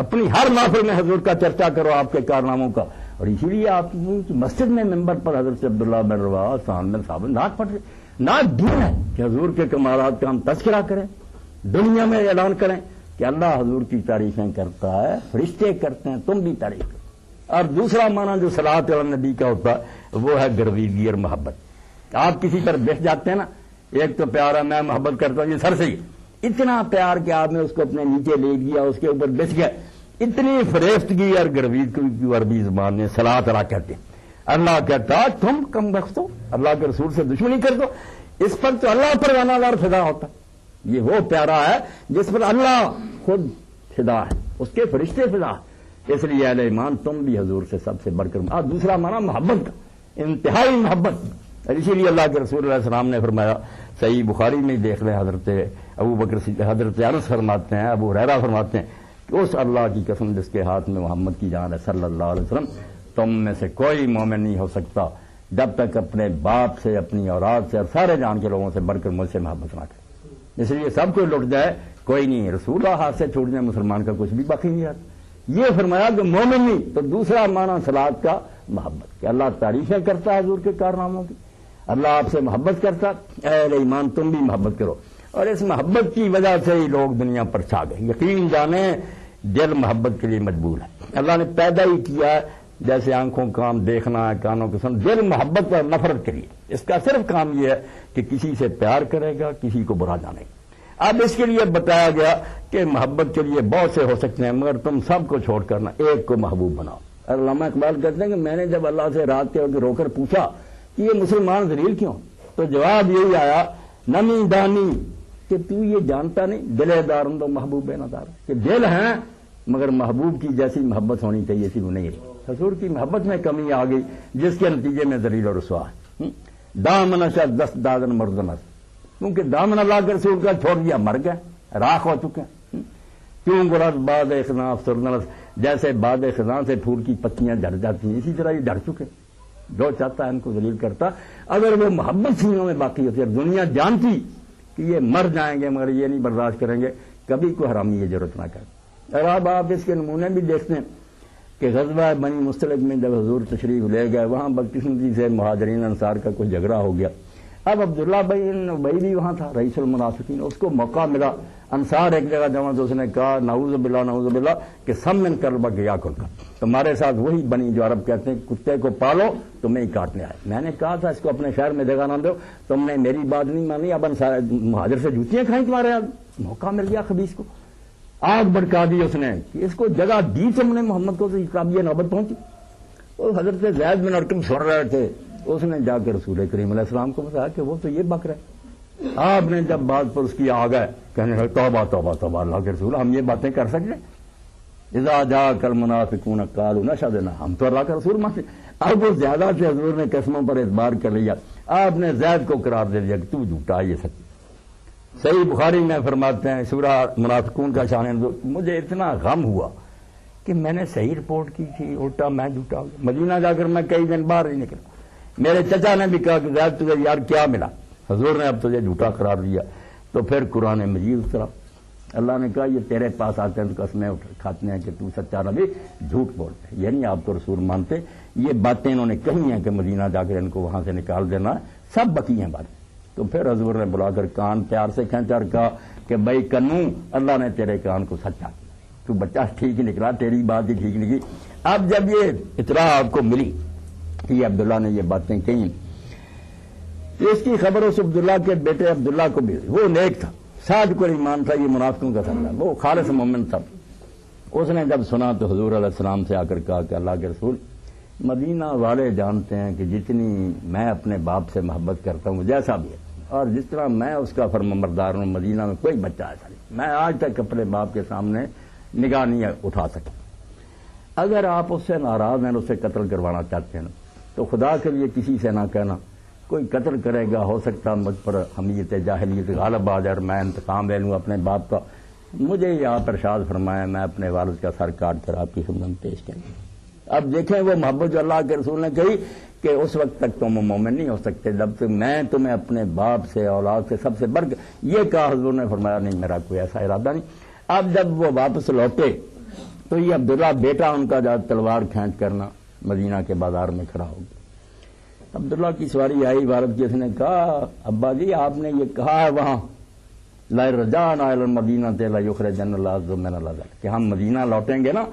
اپنی ہر محفل میں حضور کا چرچا کرو، آپ کے کارناموں کا۔ اور اسی لیے آپ کی مسجد میں ممبر پر حضرت عبداللہ بن رواحہ سامنے صاحب نعت پڑھ رہے، نعت دین ہے کہ حضور کے کمالات کا ہم تذکرہ کریں، دنیا میں اعلان کریں کہ اللہ حضور کی تعریفیں کرتا ہے، فرشتے کرتے ہیں، تم بھی تعریف کرو۔ اور دوسرا معنی جو صلاۃ علی النبی کا ہوتا ہے وہ ہے گرویدگی اور محبت۔ آپ کسی پر بیٹھ جاتے ہیں نا، ایک تو پیارا میں محبت کرتا ہوں یہ سر سے ہی، اتنا پیار کہ آپ نے اس کو اپنے نیچے لے دیا، اس کے اوپر بیٹھ گیا، اتنی فریفتگی اور گرویدگی کی عربی زبان میں صلاۃ علی کہتے ہیں۔ اللہ کہتا تم کم بخت ہو، اللہ کے رسول سے دشمنی کر دو، اس پر تو اللہ پروانہ دار فدا ہوتا، یہ وہ پیارا ہے جس پر اللہ خود فدا ہے، اس کے فرشتے فدا ہے۔ اس لیے اہل ایمان تم بھی حضور سے سب سے بڑھ کر، اور دوسرا معنی محبت کا، انتہائی محبت۔ اور اسی لیے اللہ کے رسول علیہ السلام نے فرمایا، صحیح بخاری میں دیکھ لیں، حضرت ابو بکر حضرت انس فرماتے ہیں، ابو ہریرہ فرماتے ہیں کہ اس اللہ کی قسم جس کے ہاتھ میں محمد کی جان ہے صلی اللہ علیہ وسلم، تم میں سے کوئی مومن نہیں ہو سکتا جب تک اپنے باپ سے، اپنی اولاد سے اور سارے جان کے لوگوں سے بڑھ کر مجھ سے محبت نہ کرے۔ اس لیے سب کو لٹ جائے کوئی نہیں، رسول اللہ ہاتھ سے چھوٹ جائے مسلمان کا کچھ بھی باقی نہیں رہتا۔ یہ فرمایا کہ مومن نہیں، تو دوسرا معنی صلاۃ کا محبت، کہ اللہ تعریفیں کرتا ہے حضور کے کارناموں کی، اللہ آپ سے محبت کرتا، اہل ایمان تم بھی محبت کرو۔ اور اس محبت کی وجہ سے ہی لوگ دنیا پر چھا گئے۔ یقین جانیں دل محبت کے لیے مجبور ہے، اللہ نے پیدا ہی کیا ہے جیسے آنکھوں کام دیکھنا ہے، کانوں کو سن، دل محبت اور نفرت کے لیے، اس کا صرف کام یہ ہے کہ کسی سے پیار کرے گا، کسی کو برا جانے گا۔ اب اس کے لیے بتایا گیا کہ محبت کے لیے بہت سے ہو سکتے ہیں، مگر تم سب کو چھوڑ کر نہ ایک کو محبوب بناؤ۔ علامہ اقبال کہتے ہیں کہ میں نے جب اللہ سے رات کے وقت رو کر پوچھا کہ یہ مسلمان ذلیل کیوں، تو جواب یہی آیا نمی دانی کہ تو یہ جانتا نہیں دل دارن تو محبوب نہ دار، کہ دل ہیں مگر محبوب کی جیسی محبت ہونی چاہیے ایسی وہ نہیں ہے۔ حضور کی محبت میں کمی آ گئی جس کے نتیجے میں ذلیل اور رسوا ہے۔ دامن شد دست دادن مردنس، کیونکہ دامن اللہ کے رسول کا چھوڑ دیا مر گئے، راکھ ہو چکے ہیں۔ کیوں گرد باد خزاں افسردنس، جیسے باد خزاں سے پھول کی پتیاں جھڑ جاتی ہیں، اسی طرح یہ جھڑ چکے، جو چاہتا ہے ان کو ذلیل کرتا۔ اگر وہ محبت سینوں میں باقی ہوتی ہے، دنیا جانتی کہ یہ مر جائیں گے مگر یہ نہیں برداشت کریں گے، کبھی کوئی حرامی یہ ضرورت نہ کرے۔ اور اب آپ اس کے نمونے بھی دیکھتے ہیں کہ غزوہ بنی مستلق میں جب حضور تشریف لے گئے، وہاں بدقسمتی سے مہاجرین انصار کا کوئی جھگڑا ہو گیا۔ اب عبداللہ بن ابی بھی وہاں تھا، رئیس المنافقین، اس کو موقع ملا، انصار ایک جگہ جمع تو اس نے کہا نعوذ باللہ کہ سمن کلبہ گیا کل کا، تمہارے ساتھ وہی بنی جو عرب کہتے ہیں کتے کو پالو تمہیں ہی کاٹنے آئے۔ میں نے کہا تھا اس کو اپنے شہر میں جگہ نہ دو، تم نے میری بات نہیں مانی، اب انصار مہاجر سے جوتیاں کھائیں تمہارے یاد، موقع مل گیا خبیث کو، آگ بڑکا دی اس نے کہ اس کو جگہ دی تم نے محمد کو، تو یہ نوبت پہنچی۔ وہ حضرت زید بن ارقم سن رہے تھے، اس نے جا کے رسول کریم علیہ السلام کو بتایا کہ وہ تو یہ بک رہے۔ آپ نے جب بات پر اس کی آ گئے کہنے لگے توبہ توبہ توبہ اللہ کے رسول، ہم یہ باتیں کر سکتے ہیں؟ اذا جاءک المنافقون قالوا نشهد نہ، ہم تو اللہ کا رسول مانتے۔ اب وہ زیادہ سے حضور نے قسموں پر اعتبار کر لیا، آپ نے زید کو قرار دے دیا کہ تو جھوٹا، یہ سچ۔ صحیح بخاری میں فرماتے ہیں سورہ منافقون کا شان نزول، مجھے اتنا غم ہوا کہ میں نے صحیح رپورٹ کی تھی، الٹا میں جھوٹا ہو گیا۔ مدینہ جا کر میں کئی دن باہر نہیں نکلا۔ میرے چچا نے بھی کہا کہ زید تجھے یار کیا ملا؟ حضور نے اب تجھے جھوٹا قرار دیا۔ تو پھر قرآن مجید اترا، اللہ نے کہا یہ تیرے پاس آتے ہیں تو قسمیں کھاتے ہیں کہ تو سچا نبی جھوٹ بولتے ہیں، یعنی آپ تو رسول مانتے۔ یہ باتیں انہوں نے کہی ہیں کہ مدینہ جا کر ان کو وہاں سے نکال دینا، سب بکی ہیں باتیں۔ تو پھر حضور نے بلا کر کان پیار سے کھینچا اور کہا کہ بھائی کنو، اللہ نے تیرے کان کو سچا کیا، تو بچہ ٹھیک نکلا، تیری بات ہی ٹھیک نکلی۔ اب جب یہ اطلاع آپ کو ملی کہ یہ عبداللہ نے یہ باتیں کہیں، تو اس کی خبر اس عبداللہ کے بیٹے عبداللہ کو بھی، وہ نیک تھا، صادق ایمان تھا، یہ منافقوں کا سردار، وہ خالص مومن تھا۔ اس نے جب سنا تو حضور علیہ السلام سے آ کر کہا کہ اللہ کے رسول، مدینہ والے جانتے ہیں کہ جتنی میں اپنے باپ سے محبت کرتا ہوں جیسا بھی ہے، اور جس طرح میں اس کا فرمانبردار ہوں، مدینہ میں کوئی بچہ ایسا نہیں، میں آج تک اپنے باپ کے سامنے نگاہ نہیں اٹھا سکا۔ اگر آپ اس سے ناراض ہیں، اس سے قتل کروانا چاہتے ہیں تو خدا کے لیے کسی سے نہ کہنا کوئی قتل کرے گا، ہو سکتا مجھ پر حمیت جاہلیت غالب آ جائے اور میں انتقام لے لوں اپنے باپ کا۔ مجھے یہاں ارشاد فرمایا میں اپنے والد کا سر کاٹ کر آپ کی خدمت میں پیش کروں۔ اب دیکھیں وہ محبت جو اللہ کے رسول نے کہی کہ اس وقت تک تم مومن نہیں ہو سکتے جب تک میں تمہیں اپنے باپ سے، اولاد سے سب سے بڑھ یہ کہا حضور نے فرمایا نہیں، میرا کوئی ایسا ارادہ نہیں۔ اب جب وہ واپس لوٹے تو یہ عبداللہ بیٹا ان کا جا تلوار کھینچ کرنا مدینہ کے بازار میں کھڑا ہو گیا۔ عبداللہ کی سواری آئی والد کی، اس نے کہا ابا جی آپ نے یہ کہا ہے وہاں لا رجعنا الی المدینہ لا یخرجن اللہ من الارض کہ ہم مدینہ لوٹیں گے نا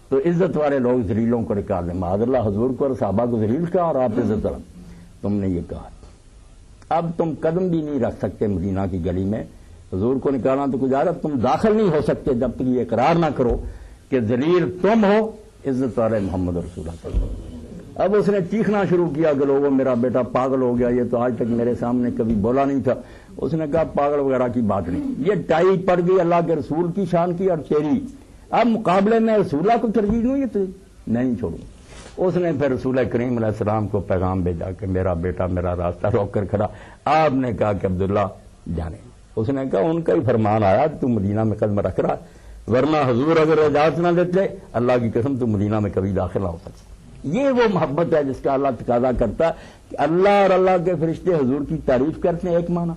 تو عزت والے لوگ ذلیلوں کو نکال دیں۔ معاذ اللہ حضور کو اور صحابہ کو ذلیل کہا اور آپ عزت والا، تم نے یہ کہا۔ اب تم قدم بھی نہیں رکھ سکتے مدینہ کی گلی میں، حضور کو نکالنا تو گزارت، تم داخل نہیں ہو سکتے جب تک یہ اقرار نہ کرو کہ ذلیل تم ہو، عزت والے محمد رسول اللہ صلی اللہ علیہ وسلم۔ اب اس نے چیخنا شروع کیا کہ لوگوں میرا بیٹا پاگل ہو گیا، یہ تو آج تک میرے سامنے کبھی بولا نہیں تھا۔ اس نے کہا پاگل وغیرہ کی بات نہیں، یہ ٹائی پڑ گئی اللہ کے رسول کی شان کی اور تیری، اب مقابلے میں رسول اللہ کو ترجیح دوں، یہ تو نہیں چھوڑوں۔ اس نے پھر رسول کریم علیہ السلام کو پیغام بھیجا کہ میرا بیٹا میرا راستہ روک کر کھڑا۔ آپ نے کہا کہ عبداللہ جانے۔ اس نے کہا ان کا ہی فرمان آیا تو مدینہ میں قدم رکھ رہا، ورنہ حضور اگر اجازت نہ دیتے اللہ کی قسم تو مدینہ میں کبھی داخل نہ ہو سکتا۔ یہ وہ محبت ہے جس کا اللہ تقاضا کرتا ہے کہ اللہ اور اللہ کے فرشتے حضور کی تعریف کرتے ہیں، ایک معنی۔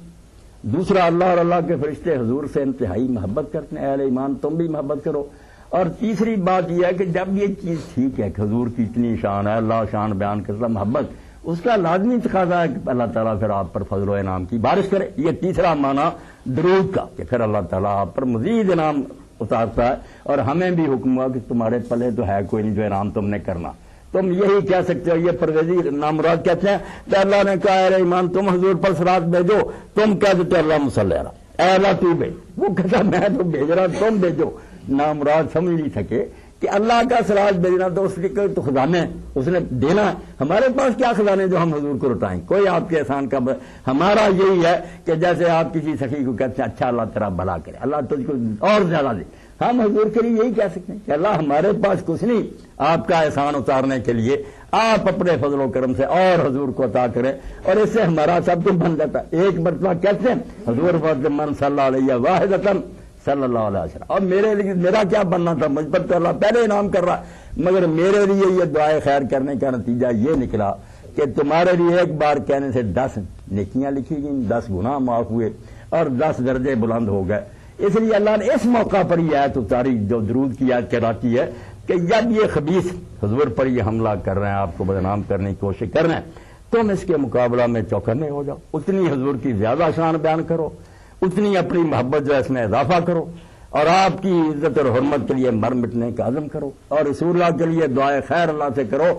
دوسرا اللہ اور اللہ کے فرشتے حضور سے انتہائی محبت کرتے ہیں، اہل ایمان تم بھی محبت کرو۔ اور تیسری بات یہ ہے کہ جب یہ چیز ٹھیک ہے کہ حضور کی اتنی شان ہے، اللہ شان بیان کرتا محبت، اس کا لازمی تقاضا ہے کہ اللہ تعالیٰ پھر آپ پر فضل و انعام کی بارش کرے۔ یہ تیسرا معنی درود کا کہ پھر اللہ تعالیٰ آپ پر مزید انعام اتارتا ہے، اور ہمیں بھی حکم ہوا کہ تمہارے پلے تو ہے کوئی نہیں جو انعام تم نے کرنا، تم یہی کہہ سکتے ہو۔ یہ پرویزی نامراد کہتے ہیں کہ اللہ نے کہا اے ایمان تم حضور پر صراط بھیجو، تم کہہ دیتے اللہ مصلی علیہ، اے اللہ تو بھیج، وہ کہتا میں تو بھیج رہا تم بھیجو۔ نامراد سمجھ نہیں سکے کہ اللہ کا صراط بھیجنا تو اس کے تو خزانے اس نے دینا ہے، ہمارے پاس کیا خزانے جو ہم حضور کو لوٹائیں، کوئی آپ کے احسان کا ہمارا یہی ہے کہ جیسے آپ کسی سخی کو کہتے ہیں اچھا اللہ تیرا بھلا کرے، اللہ تجھ کو اور زیادہ دے، ہم حضور کے لیے یہی کہہ سکتے ہیں کہ اللہ ہمارے پاس کچھ نہیں، آپ کا احسان اتارنے کے لیے آپ اپنے فضل و کرم سے اور حضور کو عطا کریں، اور اس سے ہمارا سب کچھ بن جاتا ہے۔ ایک مرتبہ کہتے ہیں حضور من صلی اللہ علیہ واحدۃ صلی اللہ علیہ وسلم، اور میرے لیے میرا کیا بننا تھا، مجھ پر تو اللہ پہلے انعام کر رہا، مگر میرے لیے یہ دعائے خیر کرنے کا نتیجہ یہ نکلا کہ تمہارے لیے ایک بار کہنے سے 10 نیکیاں لکھی گئیں، 10 گناہ معاف ہوئے اور 10 درجے بلند ہو گئے۔ اس لیے اللہ نے اس موقع پر یہ آیت اتاری جو درود کی آیت کہلاتی ہے کہ جب یہ خبیث حضور پر یہ حملہ کر رہے ہیں، آپ کو بدنام کرنے کی کوشش کر رہے ہیں، تم اس کے مقابلہ میں چوکنے ہو جاؤ، اتنی حضور کی زیادہ شان بیان کرو، اتنی اپنی محبت جو ہے اس میں اضافہ کرو، اور آپ کی عزت اور حرمت کے لیے مر مٹنے کا عزم کرو، اور رسول اللہ کے لیے دعائے خیر اللہ سے کرو،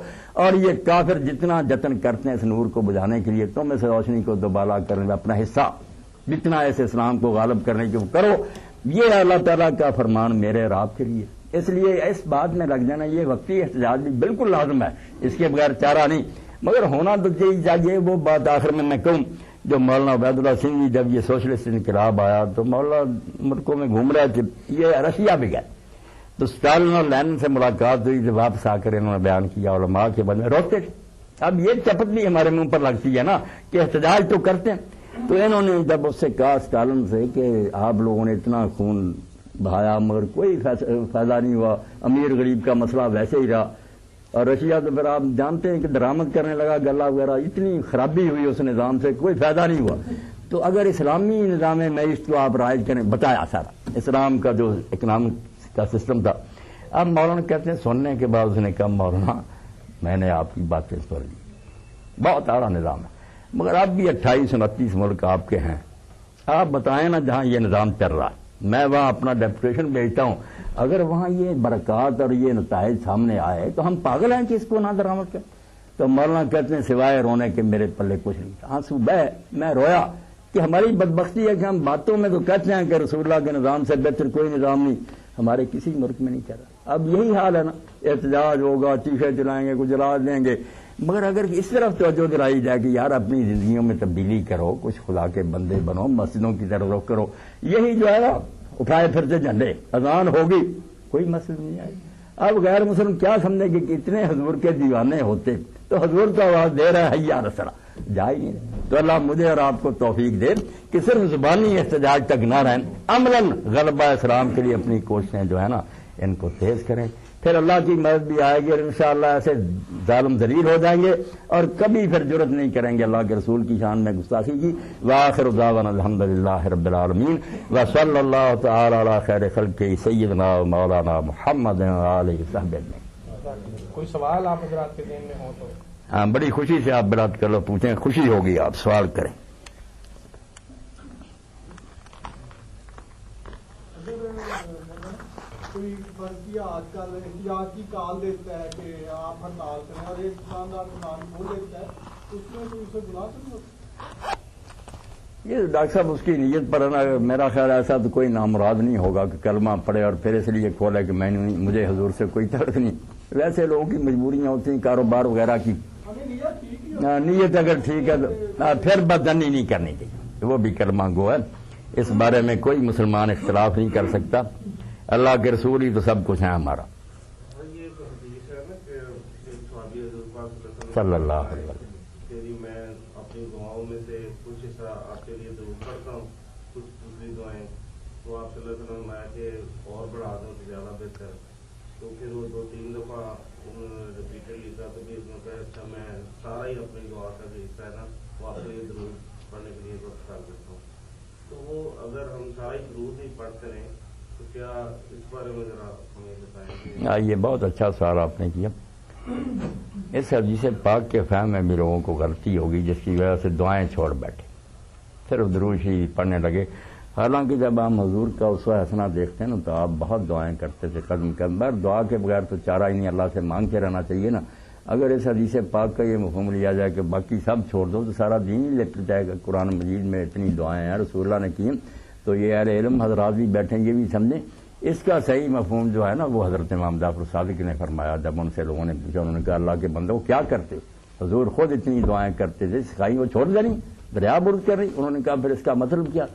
اور یہ کافر جتنا جتن کرتے ہیں اس نور کو بجھانے کے لیے، تم اس روشنی کو دوبالا کرنے میں اپنا حصہ جتنا ایسے اسلام کو غالب کرنے کی کرو۔ یہ اللہ تعالیٰ کا فرمان میرے اور آپ کے لیے، اس لیے اس بات میں لگ جانا یہ وقتی احتجاج بھی بالکل لازم ہے، اس کے بغیر چارہ نہیں، مگر ہونا تو چاہیے۔ وہ بات آخر میں کہوں جو مولانا عبید اللہ سنگھ جی جب یہ سوشلسٹ انقلاب آیا تو مولانا ملکوں میں گھوم رہے تھے، یہ رشیا بھی گئے تو اسٹالن اور لینن سے ملاقات ہوئی، جب واپس آ کر انہوں نے بیان کیا علماء کے بندے روکتے تھے۔ اب یہ چپت بھی ہمارے منہ پر لگتی ہے نا کہ احتجاج تو کرتے ہیں، تو انہوں نے جب اس سے کہا اسٹالن سے کہ آپ لوگوں نے اتنا خون بہایا مگر کوئی فائدہ نہیں ہوا، امیر غریب کا مسئلہ ویسے ہی رہا، اور رشیا تو پھر آپ جانتے ہیں کہ درآمد کرنے لگا گلہ وغیرہ، اتنی خرابی ہوئی اس نظام سے، کوئی فائدہ نہیں ہوا۔ تو اگر اسلامی نظام معیشت کو آپ رائج کریں، بتایا سارا اسلام کا جو اکنامک کا سسٹم تھا۔ اب مولانا کہتے ہیں سننے کے بعد اس نے کہا مولانا میں نے آپ کی باتیں سن لی، بہت اعلیٰ نظام ہے، مگر اب بھی 28-29 ملک آپ کے ہیں، آپ بتائیں نا جہاں یہ نظام چل رہا ہے، میں وہاں اپنا ڈیپوٹیشن بھیجتا ہوں، اگر وہاں یہ برکات اور یہ نتائج سامنے آئے تو ہم پاگل ہیں کہ اس کو نہ درآمد کریں۔ تو مولانا کہتے ہیں سوائے رونے کے میرے پلے کچھ نہیں تھا، آنسو بہے، میں رویا کہ ہماری بدبختی ہے کہ ہم باتوں میں تو کہتے ہیں کہ رسول اللہ کے نظام سے بہتر کوئی نظام نہیں، ہمارے کسی ملک میں نہیں چل رہا۔ اب یہی حال ہے نا، احتجاج ہوگا، چیخے چلائیں گے، گجرات دیں گے، مگر اگر اس طرف توجہ دلائی جائے کہ یار اپنی زندگیوں میں تبدیلی کرو، کچھ خدا کے بندے بنو، مسجدوں کی طرف رخ کرو، یہی جو ہے نا اٹھائے پھرتے جھنڈے، اذان ہوگی کوئی مسئلہ نہیں آئے۔ اب غیر مسلم کیا سمجھے کہ اتنے حضور کے دیوانے ہوتے تو حضور تو آواز دے رہا ہے حی علی الصلاۃ، جا ہی نہیں رہے۔ تو اللہ مجھے اور آپ کو توفیق دے کہ صرف زبانی احتجاج تک نہ رہیں، عملاً غلبہ اسلام کے لیے اپنی کوششیں جو ہے نا ان کو تیز کریں، پھر اللہ کی مدد بھی آئے گی اور انشاءاللہ ایسے ظالم ذلیل ہو جائیں گے اور کبھی پھر جرت نہیں کریں گے اللہ کے رسول کی شان میں گستاخی کی۔ وآخر دعوانا الحمدللہ رب العالمین وصلی اللہ تعالی علی خیر خلقہ سیدنا و مولانا محمد وآلہ وصحبہ اجمعین۔ کوئی سوال آپ حضرات کے ذہن میں ہو تو؟ ہاں، بڑی خوشی سے آپ بلاد کر لو، پوچھیں، خوشی ہوگی، آپ سوال کریں۔ کوئی فرضیہ آج کل احتجاج کی کال دیتا ہے کہ آپ ہڑتال کریں اور ایک دکاندار دکان کھول دیتا ہے، اس میں تو اسے گناہ تو نہیں ہوتا؟ یہ ڈاکٹر صاحب اس کی نیت پر ہے نا، میرا خیال ایسا تو کوئی نامراد نہیں ہوگا کہ کلمہ پڑھے اور پھر اس لیے کھولے کہ میں نہیں، مجھے حضور سے کوئی تعلق نہیں۔ ویسے لوگوں کی مجبوریاں ہوتی ہیں کاروبار وغیرہ کی، نیت اگر ٹھیک ہے تو پھر بدزنی نہیں کرنی چاہیے، وہ بھی کلمہ گو ہے، اس بارے میں کوئی مسلمان اختلاف نہیں کر سکتا، اللہ کے رسول ہی تو سب کچھ ہے ہمارا صلی اللہ علیہ وسلم۔ میں اپنی دعاؤں میں سے کچھ حصہ آپ کے لیے ضرور کرتا ہوں، کچھ دوسری دعائیں تو آپ صلی اللہ علیہ وسلم میں کہ اور بڑھا دوں تو زیادہ بہتر، تو پھر وہ 2-3 دفعہ ریپیٹڈلی تھا، تو پھر میں اچھا میں سارا ہی اپنی دعا کا جو حصہ ہے نا وہ آپ کے لیے ضرور پڑھنے کے لیے وقت کر دیتا ہوں، تو وہ اگر ہم سارا ہی ضرور ہی پڑھتے رہیں تو کیا اس بارے میں ذرا ہمیں بتائیں؟ یہ بہت اچھا سوال آپ نے کیا۔ اس حدیث پاک کے فہم میں بھی لوگوں کو غلطی ہوگی جس کی وجہ سے دعائیں چھوڑ بیٹھے، صرف درود ہی پڑھنے لگے، حالانکہ جب آپ حضور کا اسوہ حسنہ دیکھتے ہیں نا تو آپ بہت دعائیں کرتے تھے قدم قدم پر، دعا کے بغیر تو چارہ ہی نہیں، اللہ سے مانگتے رہنا چاہیے نا۔ اگر اس حدیث پاک کا یہ مفہوم لیا جائے کہ باقی سب چھوڑ دو تو سارا دین ہی لٹ جائے گا، قرآن مجید میں اتنی دعائیں ہیں رسول اللہ نے کی، تو یہ اہل علم حضرات بھی بیٹھیں یہ بھی سمجھیں اس کا صحیح مفہوم جو ہے نا وہ حضرت امام جعفر صادق نے فرمایا۔ جب ان سے لوگوں نے پوچھا انہوں نے کہا اللہ کے بندوں کیا کرتے، حضور خود اتنی دعائیں کرتے تھے، سکھائی وہ چھوڑ دے رہی، دریا برد کر رہی۔ انہوں نے کہا پھر اس کا مطلب کیا؟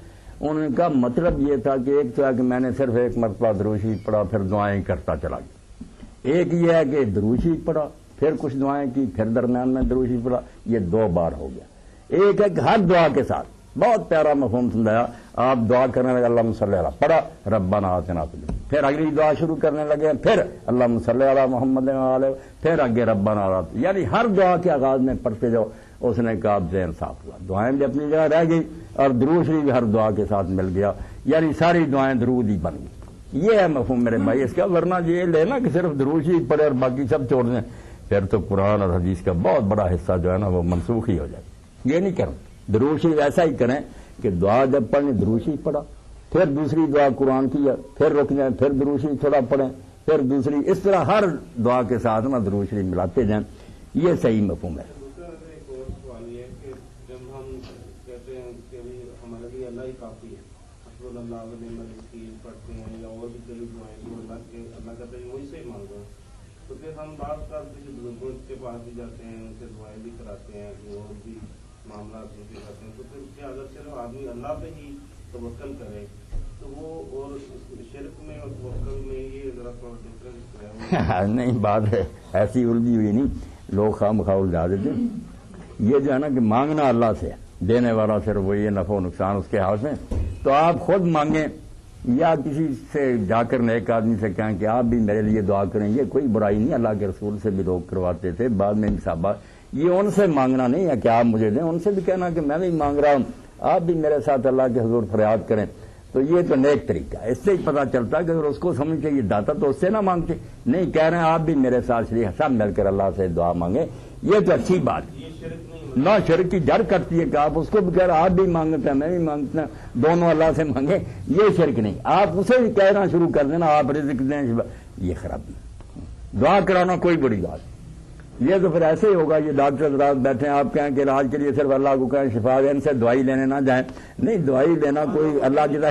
انہوں نے کہا مطلب یہ تھا کہ ایک تو ہے کہ میں نے صرف ایک مرتبہ درود شریف پڑھا پھر دعائیں کرتا چلا گیا، ایک یہ ہے کہ درود شریف پڑھا پھر کچھ دعائیں کی پھر درمیان میں درود شریف پڑھا، یہ 2 بار ہو گیا۔ ایک ہے کہ ہر دعا کے ساتھ بہت پیارا مفہوم سمجھایا، آپ دعا کرنے لگے اللہم صلی علی پڑھا ربنا آتنا فی الدنیا، پھر اگلی دعا شروع کرنے لگے پھر اللہم صلی علی محمد وعلیہ، پھر آگے ربنا آتنا، یعنی ہر دعا کے آغاز میں پڑھتے جاؤ۔ اس نے کہا اب ذہن صاف ہوا، دعائیں بھی اپنی جگہ رہ گئی اور درود شریف بھی ہر دعا کے ساتھ مل گیا، یعنی ساری دعائیں درود ہی بن گئی۔ یہ ہے مفہوم میرے بھائی اس کا، ورنہ یہ لے نا کہ صرف درود شریف پڑھے اور باقی سب چھوڑ دیں، پھر تو قرآن اور حدیث کا بہت بڑا حصہ جو ہے نا وہ منسوخ ہی ہو جائے۔ یہ نہیں کرنا، درود شریف ایسا ہی کریں کہ دعا جب پڑھیں درود شریف پڑھا، پھر دوسری دعا قرآن کی ہے، پھر رک جائیں، پھر درود شریف تھوڑا پڑھیں، پھر دوسری، اس طرح ہر دعا کے ساتھ نا درود شریف ملاتے جائیں، یہ صحیح مفہوم ہے۔ ایک اور سوال یہ ہے کہ جب ہم کہتے ہیں کہ ہمارے لیے اللہ ہی کافی ہے، حسبنا اللہ و نعم الوکیل پڑھتے ہیں یا اور بھی کئی دعائیں جو اللہ کہتے ہیں وہی سے ہی مانگو، تو پھر ہم بعض کا کسی بزرگوں کے پاس بھی جاتے ہیں، ان سے دعائیں بھی کراتے ہیں، اور بھی معاملات بھی کرتے ہیں، تو پھر کیا اگر صرف آدمی اللہ پہ ہی توکل کرے تو وہ اور شرک میں اور توکل میں یہ ذرا تھوڑا ڈفرینس ہے؟ نہیں، بات ہے ایسی الجھی ہوئی نہیں، لوگ خواہ مخواہ الجھا دیتے، یہ جو ہے نا کہ مانگنا اللہ سے ہے، دینے والا صرف وہی ہے، نفع و نقصان اس کے ہاتھ میں. تو آپ خود مانگیں یا کسی سے جا کر نیک آدمی سے کہیں کہ آپ بھی میرے لیے دعا کریں. یہ کوئی برائی نہیں، اللہ کے رسول سے بھی لوگ کرواتے تھے، بعد میں بھی صحابہ. یہ ان سے مانگنا نہیں ہے کہ آپ مجھے دیں، ان سے بھی کہنا کہ میں بھی مانگ رہا ہوں، آپ بھی میرے ساتھ اللہ کے حضور فریاد کریں. تو یہ تو نیک طریقہ ہے. اس سے ہی پتہ چلتا ہے کہ اگر اس کو سمجھ کے یہ داتا تو اس سے نہ مانگتے، نہیں کہہ رہے ہیں آپ بھی میرے ساتھ شریک سب مل کر اللہ سے دعا مانگیں. یہ تو اچھی بات ہے. نہ شرک کی جڑ کرتی ہے کہ آپ اس کو بھی کہہ رہے آپ بھی مانگتے ہیں میں بھی مانگتا ہوں، دونوں اللہ سے مانگیں. یہ شرک نہیں. آپ اسے بھی کہنا شروع کر دینا آپ رزق دیں، یہ خرابی. دعا کرانا کوئی بڑی بات نہیں. یہ تو پھر ایسے ہی ہوگا. یہ ڈاکٹر حضرات بیٹھے ہیں، آپ کہیں کہ علاج کے لیے صرف اللہ کو کہیں شفا دیں، ان سے دوائی لینے نہ جائیں. نہیں، دوائی لینا کوئی اللہ کی طرح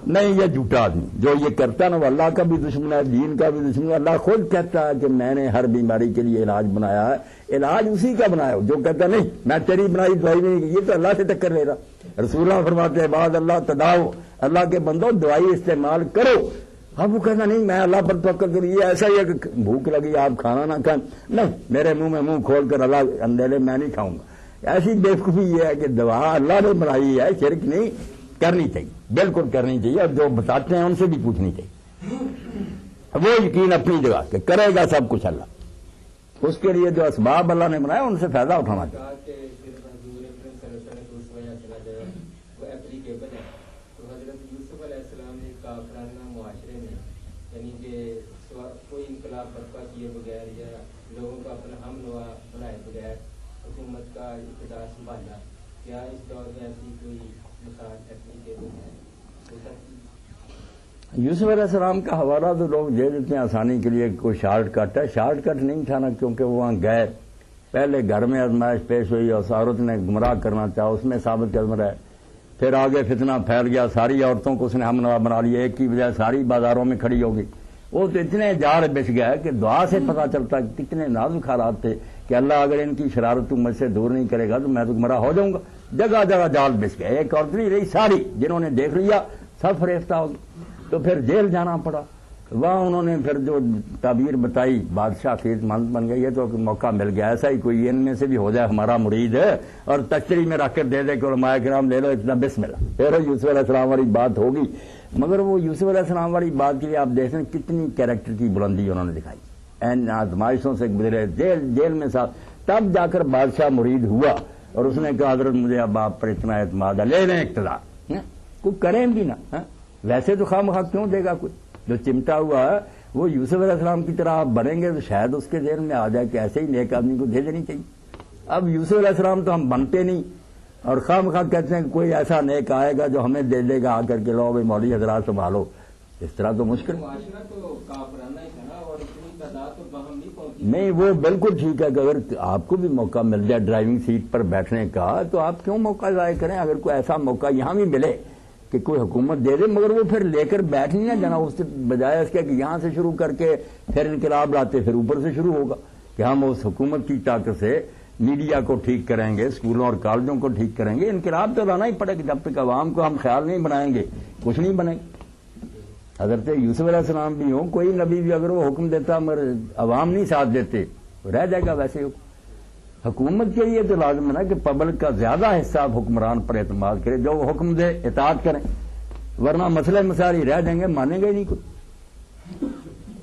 نہیں. یہ جھوٹا آدمی جو یہ کرتا ہے نا وہ اللہ کا بھی دشمن ہے، دین کا بھی دشمن ہے. اللہ خود کہتا ہے کہ میں نے ہر بیماری کے لیے علاج بنایا ہے. علاج اسی کا بنایا ہو جو کہتا نہیں میں تیری بنائی دوائی نہیں. یہ تو اللہ سے ٹکر لے رہا. رسول اللہ فرماتے ہیں بعد اللہ تداؤ، اللہ کے بندو دوائی استعمال کرو. اب وہ کہنا نہیں میں اللہ پر توکل کروں. یہ ایسا ہی ہے کہ بھوک لگی آپ کھانا نہ کھائیں، نہیں میرے منہ میں منہ کھول کر اللہ اندھیرے میں نہیں کھاؤں گا. ایسی بیوقوفی یہ ہے کہ دوا اللہ نے بنائی ہے، شرک نہیں کرنی چاہیے، بالکل کرنی چاہیے. اور جو بتاتے ہیں ان سے بھی پوچھنی چاہیے. وہ یقین اپنی جگہ کہ کرے گا سب کچھ اللہ. اس کے لیے جو اسباب اللہ نے بنایا ان سے فائدہ اٹھانا چاہیے. یعنی کہ کوئی انقلاب برپا کیے بغیر یا لوگوں کو اپنا ہم نوا بنائے بغیر حکومت کا اقتدار سنبھالا، کیا اس دور میں ایسی کوئی مثال ایپلیکیبل ہے؟ یوسف علیہ السلام کا حوالہ تو لوگ دے دیتے ہیں آسانی کے لیے، کوئی شارٹ کٹ ہے. شارٹ کٹ نہیں تھا نا، کیونکہ وہ وہاں گئے، پہلے گھر میں آزمائش پیش ہوئی اور عورت نے گمراہ کرنا چاہا، اس میں ثابت قدم رہے. پھر آگے فتنہ پھیل گیا، ساری عورتوں کو اس نے ہم نوا بنا لیا، ایک کی بجائے ساری بازاروں میں کھڑی ہوگی. وہ تو اتنے جال بچ گیا کہ دعا سے پتہ چلتا کہ کتنے نازک حالات تھے کہ اللہ اگر ان کی شرارت مجھ سے دور نہیں کرے گا تو میں تو گمراہ ہو جاؤں گا. جگہ جگہ جال بچ گئے، ایک عورت نہیں رہی، ساری جنہوں نے دیکھ لیا سب فریفتہ ہو گئے. تو پھر جیل جانا پڑا. وہاں انہوں نے پھر جو تعبیر بتائی بادشاہ خیز مند بن گئے. یہ تو موقع مل گیا ایسا ہی کوئی ان میں سے بھی ہو جائے ہمارا مرید ہے اور تشتری میں رکھ کر دے دے کہ علماء کرام لے لو اتنا بسم اللہ. پھر یوسف علیہ السلام والی بات ہوگی. مگر وہ یوسف علیہ السلام والی بات کے لیے آپ دیکھ رہے ہیں کتنی کیریکٹر کی بلندی انہوں نے دکھائی. این آزمائشوں سے گزرے، جیل میں ساتھ، تب جا کر بادشاہ مرید ہوا اور اس نے کہا حضرت مجھے اب آپ پر اتنا اعتماد ہے، لے لیں اقتدار. کوئی کریں بھی نا، ویسے تو خواہ مخواہ کیوں دے گا کوئی. جو چمٹا ہوا ہے وہ یوسف علیہ السلام کی طرح آپ بنیں گے تو شاید اس کے ذہن میں آ جائے کہ ایسے ہی نیک آدمی کو دے دینی چاہیے. اب یوسف علیہ السلام تو ہم بنتے نہیں اور خواہ مخواہ کہتے ہیں کہ کوئی ایسا نیک آئے گا جو ہمیں دے دے گا آ کر کے لو بھائی مولوی حضرات سنبھالو. اس طرح تو مشکل نہیں. وہ بالکل ٹھیک ہے کہ اگر آپ کو بھی موقع مل جائے ڈرائیونگ سیٹ پر بیٹھنے کا تو آپ کیوں موقع ضائع کریں. اگر کوئی ایسا موقع یہاں بھی ملے کہ کوئی حکومت دے دے، مگر وہ پھر لے کر بیٹھ نہیں نہ جانا. اس سے بجائے اس کے کہ یہاں سے شروع کر کے پھر انقلاب لاتے، پھر اوپر سے شروع ہوگا کہ ہم اس حکومت کی طاقت سے میڈیا کو ٹھیک کریں گے، اسکولوں اور کالجوں کو ٹھیک کریں گے. انقلاب تو لانا ہی پڑے گا. جب تک عوام کو ہم خیال نہیں بنائیں گے کچھ نہیں بنے گا. حضرت یوسف علیہ السلام بھی ہوں، کوئی نبی بھی اگر وہ حکم دیتا مگر عوام نہیں ساتھ دیتے رہ جائے گا ویسے ہی. حکومت کے لیے تو لازم ہے نا کہ پبلک کا زیادہ حصہ حکمران پر اعتماد کرے، جو وہ حکم دے اطاعت کریں، ورنہ مسئلے مسائل رہ جائیں گے، مانیں گے نہیں کوئی.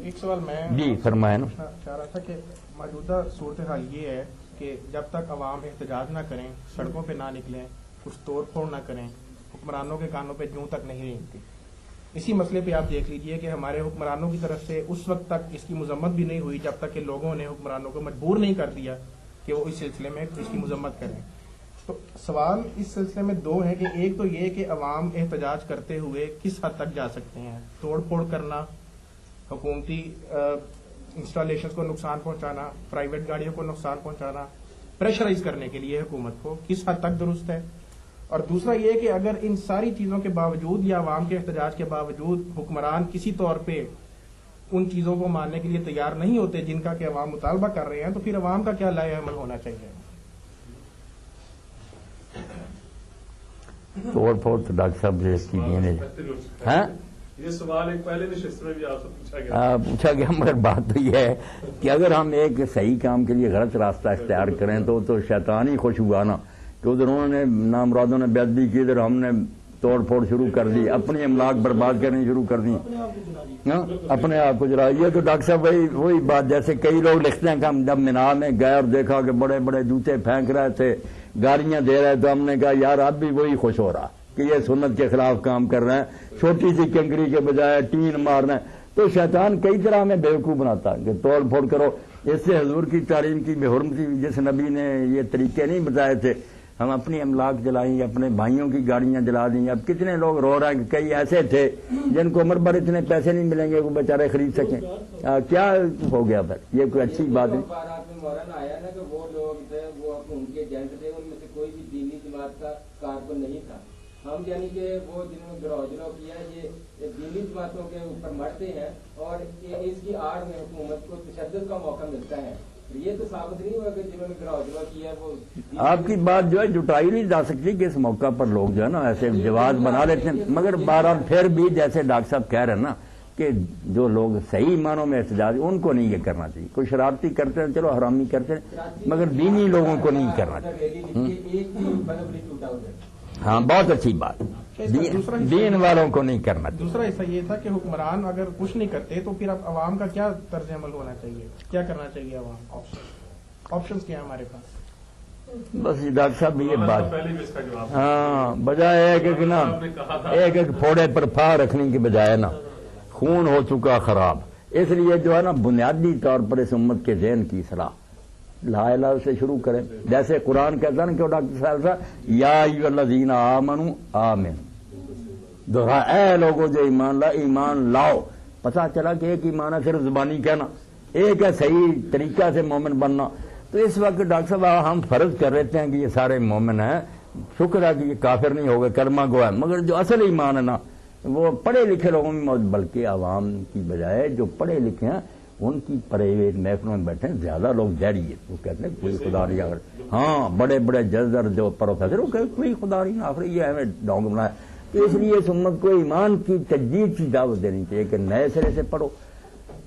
ایک سوال میں جی فرمائیں. چاہ رہا تھا کہ موجودہ صورتحال یہ ہے کہ جب تک عوام احتجاج نہ کریں، سڑکوں پہ نہ نکلیں، کچھ توڑ پھوڑ نہ کریں، حکمرانوں کے کانوں پہ جوں تک نہیں رینگتی. اسی مسئلے پہ آپ دیکھ لیجئے کہ ہمارے حکمرانوں کی طرف سے اس وقت تک اس کی مذمت بھی نہیں ہوئی جب تک کہ لوگوں نے حکمرانوں کو مجبور نہیں کر دیا کہ وہ اس سلسلے میں اس کی مذمت کریں. تو سوال اس سلسلے میں دو ہیں کہ ایک تو یہ کہ عوام احتجاج کرتے ہوئے کس حد تک جا سکتے ہیں. توڑ پھوڑ کرنا، حکومتی انسٹالیشنز کو نقصان پہنچانا، پرائیویٹ گاڑیوں کو نقصان پہنچانا، پریشرائز کرنے کے لیے حکومت کو کس حد تک درست ہے. اور دوسرا یہ کہ اگر ان ساری چیزوں کے باوجود یا عوام کے احتجاج کے باوجود حکمران کسی طور پہ ان چیزوں کو ماننے کے لیے تیار نہیں ہوتے جن کا کہ عوام مطالبہ کر رہے ہیں، تو پھر عوام کا کیا لائے عمل ہونا چاہیے؟ توڑ پھوڑ تو ڈاکٹر صاحب اس کی ہاں یہ سوال ایک پہلے نشست میں بھی آپ سے پوچھا گیا مگر بات تو یہ ہے کہ اگر ہم ایک صحیح کام کے لیے غلط راستہ اختیار کریں تو شیطان ہی خوش ہوا نا کہ ادھر انہوں نے نامرادوں نے بے ادبی کی، ادھر ہم نے توڑ پھوڑ شروع کر دی، اپنی املاک برباد کرنی شروع کر دی، اپنے آپ کو جلا۔ یہ تو ڈاکٹر صاحب وہی بات جیسے کئی لوگ لکھتے ہیں کہ ہم جب مینا میں گئے اور دیکھا کہ بڑے بڑے جوتے پھینک رہے تھے، گالیاں دے رہے، تو ہم نے کہا یار اب بھی وہی خوش ہو رہا کہ یہ سنت کے خلاف کام کر رہے ہیں، چھوٹی سی کنکری کے بجائے ٹین مارنا ہے۔ تو شیطان کئی طرح ہمیں بیوقوف بناتا ہے کہ توڑ پھوڑ کرو۔ اس سے حضور کی تعلیم کی بے حرمتی، جس نبی نے یہ طریقے نہیں بتائے تھے، ہم اپنی املاک جلائیں، اپنے بھائیوں کی گاڑیاں جلا دیں۔ اب کتنے لوگ رو رہے ہیں کہ کئی ایسے تھے جن کو عمر بھر اتنے پیسے نہیں ملیں گے وہ بیچارے خرید سکیں۔ کیا ہو گیا پھر؟ یہ کوئی اچھی بات نہیں۔ مولانا آیا نا کہ وہ لوگ تھے، وہ ان کے ایجنٹ تھے، ان میں سے کوئی بھی دینی جماعت کا کارکن نہیں تھا۔ ہم یعنی کہ وہ جنہوں نے گروجلو کیا یہ دینی جماعتوں کے اوپر مرتے ہیں اور اس کی آڑ میں حکومت کو تشدد کا موقع ملتا ہے۔ یہ تو ثابت نہیں ہوا کہ جنہوں نے گروجلو کیا وہ آپ کی بات جو ہے جٹائی نہیں جا سکتی کہ اس موقع پر لوگ جو ہے نا ایسے جواز بنا لیتے ہیں، مگر بہرحال پھر بھی جیسے ڈاکٹر صاحب کہہ رہے ہیں نا کہ جو لوگ صحیح معنوں میں احتجاج ان کو نہیں یہ کرنا چاہیے۔ کوئی شرارتی کرتے ہیں چلو حرامی کرتے ہیں، مگر دینی لوگوں کو نہیں کرنا چاہیے۔ ہاں بہت اچھی بات، دین والوں کو نہیں کرنا چاہیے۔ دوسرا حصہ یہ تھا کہ حکمران اگر کچھ نہیں کرتے تو پھر اب عوام کا کیا طرز عمل ہونا چاہیے، کیا کرنا چاہیے عوام؟ آپشنز کیا ہیں ہمارے پاس؟ بس ڈاکٹر صاحب یہ بات، ہاں بجائے ایک ایک پھوڑے پر پھا رکھنے کی بجائے نا خون ہو چکا خراب، اس لیے جو ہے نا بنیادی طور پر اس امت کے ذہن کی اصلاح لا الہ سے شروع کریں۔ جیسے قرآن کہتا ہے نا کہ ڈاکٹر صاحب یا ایھا الذین آمنوا آمنوا، دوہرا اے لوگوں جو ایمان ایمان لاؤ۔ پتہ چلا کہ ایک ایمان ہے صرف زبانی کہنا، ایک ہے صحیح طریقہ سے مومن بننا۔ تو اس وقت ڈاکٹر صاحب ہم فرض کر رہتے ہیں کہ یہ سارے مومن ہیں، شکر ہے کہ یہ کافر نہیں ہو گئے، کلمہ گو ہے، مگر جو اصل ایمان ہے نا وہ پڑھے لکھے لوگوں میں، بلکہ عوام کی بجائے جو پڑھے لکھے ہیں ان کی پرائیویٹ محفلوں میں بیٹھے زیادہ لوگ جہری ہے، وہ کہتے ہیں کوئی خدا نہیں آخر، ہاں بڑے بڑے ججر جو پروفیسر وہ کہتے کوئی خدا نہیں آخر، یہ ہمیں ڈونگ بنایا۔ تو اس لیے اس امت کو ایمان کی تجدید کی دعوت دینی چاہیے کہ نئے سرے سے پڑھو،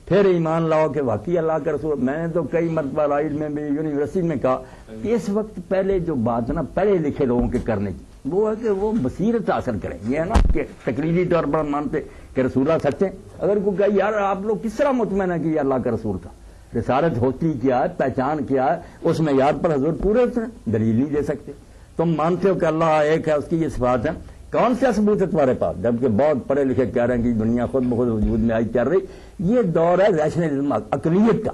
پھر ایمان لاؤ کہ واقعی اللہ کا رسول۔ میں نے تو کئی مرتبہ رائج میں بھی یونیورسٹی میں کہا کہ اس وقت پہلے جو بات نا پڑھے لکھے لوگوں کے کرنے کی وہ ہے کہ وہ بصیرت حاصل کریں۔ یہ ہے نا کہ تقریری طور پر مانتے کہ رسول اللہ سچے، اگر کوئی کہا یار آپ لوگ کس طرح مطمئن ہے کہ یہ اللہ کا رسول تھا، رسالت ہوتی کیا ہے، پہچان کیا ہے، اس معیار پر حضور پورے اترے، دلیل نہیں دے سکتے۔ تم مانتے ہو کہ اللہ ایک ہے، اس کی یہ صفات ہے، کون سا ثبوت ہے تمہارے پاس؟ جبکہ بہت پڑھے لکھے کہہ رہے ہیں کہ دنیا خود بخود وجود میں آئی چل رہی۔ یہ دور ہے ریشنلزم، عقلیت کا۔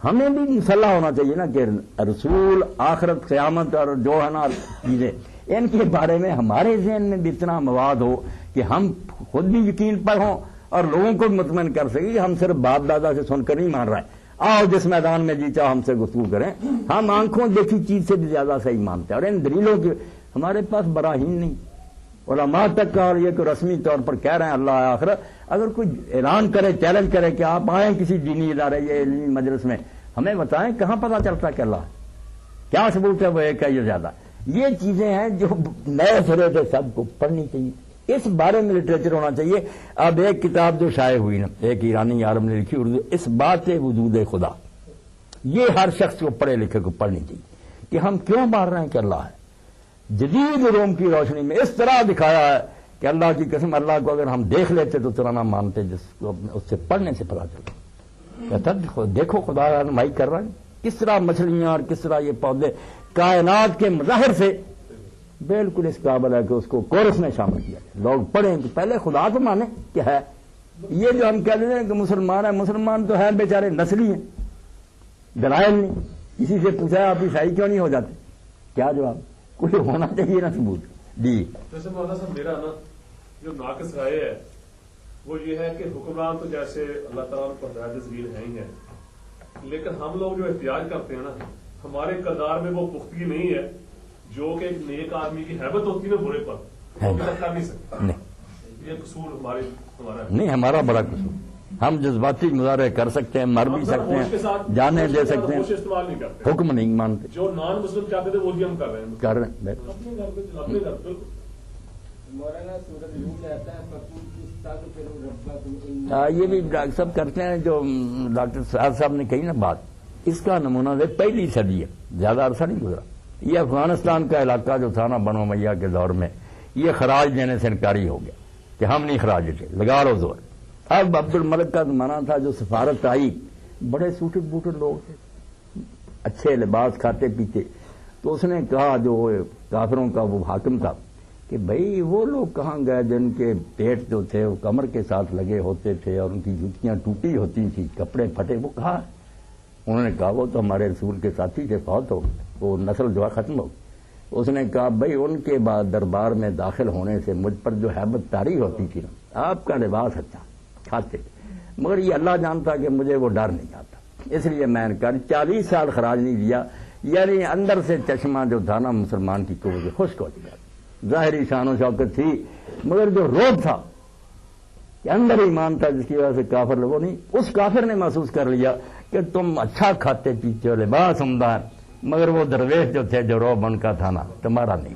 ہمیں بھی مسلح ہونا چاہیے نا کہ رسول، آخرت، قیامت اور جو ہے نا چیزیں ان کے بارے میں ہمارے ذہن میں بھی اتنا مواد ہو کہ ہم خود بھی یقین پر ہوں اور لوگوں کو مطمئن کر سکیں کہ ہم صرف باپ دادا سے سن کر نہیں مان رہے، آؤ جس میدان میں جی چاہو ہم سے گفتگو کریں، ہم آنکھوں دیکھی چیز سے بھی زیادہ صحیح مانتے ہیں۔ اور ان دلیلوں کی ہمارے پاس براہین نہیں، علماء تک کا، اور یہ کہ رسمی طور پر کہہ رہے ہیں اللہ آخرت، اگر کوئی اعلان کرے، چیلنج کرے کہ آپ آئیں کسی دینی ادارے یا علمی مجلس میں، ہمیں بتائیں کہاں پتہ چلتا ہے کہ اللہ کیا ثبوت ہے وہ ایک ہے یا زیادہ۔ یہ چیزیں ہیں جو نئے سرے سے سب کو پڑھنی چاہیے، اس بارے میں لٹریچر ہونا چاہیے۔ اب ایک کتاب جو شائع ہوئی نا، ایک ایرانی عالم نے لکھی اردو، اس بات وجود خدا، یہ ہر شخص کو پڑھے لکھے کو پڑھنی چاہیے کہ ہم کیوں مان رہے ہیں کہ اللہ ہے۔ جدید علوم کی روشنی میں اس طرح دکھایا ہے کہ اللہ کی قسم، اللہ کو اگر ہم دیکھ لیتے تو طرح نہ مانتے، جس کو اس سے پڑھنے سے پتا چلتا۔ کہتا دیکھو خدا رہنمائی کر رہا ہے، کس طرح مچھلیاں اور کس طرح یہ پودے کائنات کے مظاہر سے بالکل اس قابل ہے کہ اس کو کورس میں شامل کیا جائے۔ لوگ پڑھیں کہ پہلے خدا تو مانے کہ ہے۔ یہ جو ہم کہہ رہے ہیں کہ مسلمان ہے، مسلمان تو ہے بیچارے نسلی ہیں، دلائل نہیں۔ کسی سے پوچھا آپ عیسائی کیوں نہیں ہو جاتے، کیا جواب؟ کوئی ہونا چاہیے نا ثبوت۔ جی ویسے مولانا صاحب میرا نا جو ناقص رائے ہے وہ یہ ہے کہ حکمران تو جیسے اللہ تعالیٰ کو ہدایت ذلیل ہے ہی ہے، لیکن ہم لوگ جو احتجاج کرتے ہیں نا، ہمارے کردار میں وہ پختگی نہیں ہے جو کہ ایک نیک آدمی کی حیبت ہوتی ہے نا برے پر، کر نہیں سکتا۔ یہ قصور ہمارا نہیں، ہمارا بڑا قصور۔ ہم جذباتی مظاہرے کر سکتے ہیں، مر بھی سکتے ہیں، جانے دے سکتے ہیں، استعمال نہیں کرتے، حکم نہیں مانتے۔ جو نان مسلم چاہتے تھے وہی ہم کر رہے ہیں، کر رہے ہیں۔ اپنے گھر پہ مولانا سورت نور میں آتا ہے فقول استغفروا ربکم یہ بھی ڈاکٹر صاحب کرتے ہیں جو ڈاکٹر صاحب نے کہی نا بات، اس کا نمونہ ہے پہلی صدی ہے، زیادہ عرصہ نہیں گزرا۔ یہ افغانستان کا علاقہ جو تھا نا بنو امیہ کے دور میں، یہ خراج دینے سے انکاری ہو گیا کہ ہم نہیں خراج دیتے، لگا لو زور۔ اب عبد الملک کا زمانہ تھا، جو سفارت آئی، بڑے سوٹڈ بوٹڈ لوگ تھے، اچھے لباس، کھاتے پیتے، تو اس نے کہا جو کافروں کا وہ حاکم تھا کہ بھئی وہ لوگ کہاں گئے جن کے پیٹ جو تھے وہ کمر کے ساتھ لگے ہوتے تھے اور ان کی جوتیاں ٹوٹی ہوتی تھیں، کپڑے پھٹے، وہ کہاں؟ انہوں نے کہا وہ تو ہمارے رسول کے ساتھی تھے، فوت ہو گئے، وہ نسل جو ہے ختم ہو گئی۔ اس نے کہا بھئی ان کے بعد دربار میں داخل ہونے سے مجھ پر جو ہیبت طاری ہوتی تھی نا، آپ کا لباس اچھا، کھاتے، مگر یہ اللہ جانتا کہ مجھے وہ ڈر نہیں آتا، اس لیے میں نے کہا 40 سال خراج نہیں دیا، یعنی اندر سے چشمہ جو تھا نا مسلمان کی قوت سے خشک ہو چکا، ظاہری شان و شوکت تھی مگر جو روب تھا کہ اندر ایمان تھا، جس کی وجہ سے کافر لوگوں نہیں، اس کافر نے محسوس کر لیا کہ تم اچھا کھاتے پیتے ہو، لباس عمدہ ہے، مگر وہ درویش جو تھے، جو روب ان کا تھا نا، تمہارا نہیں۔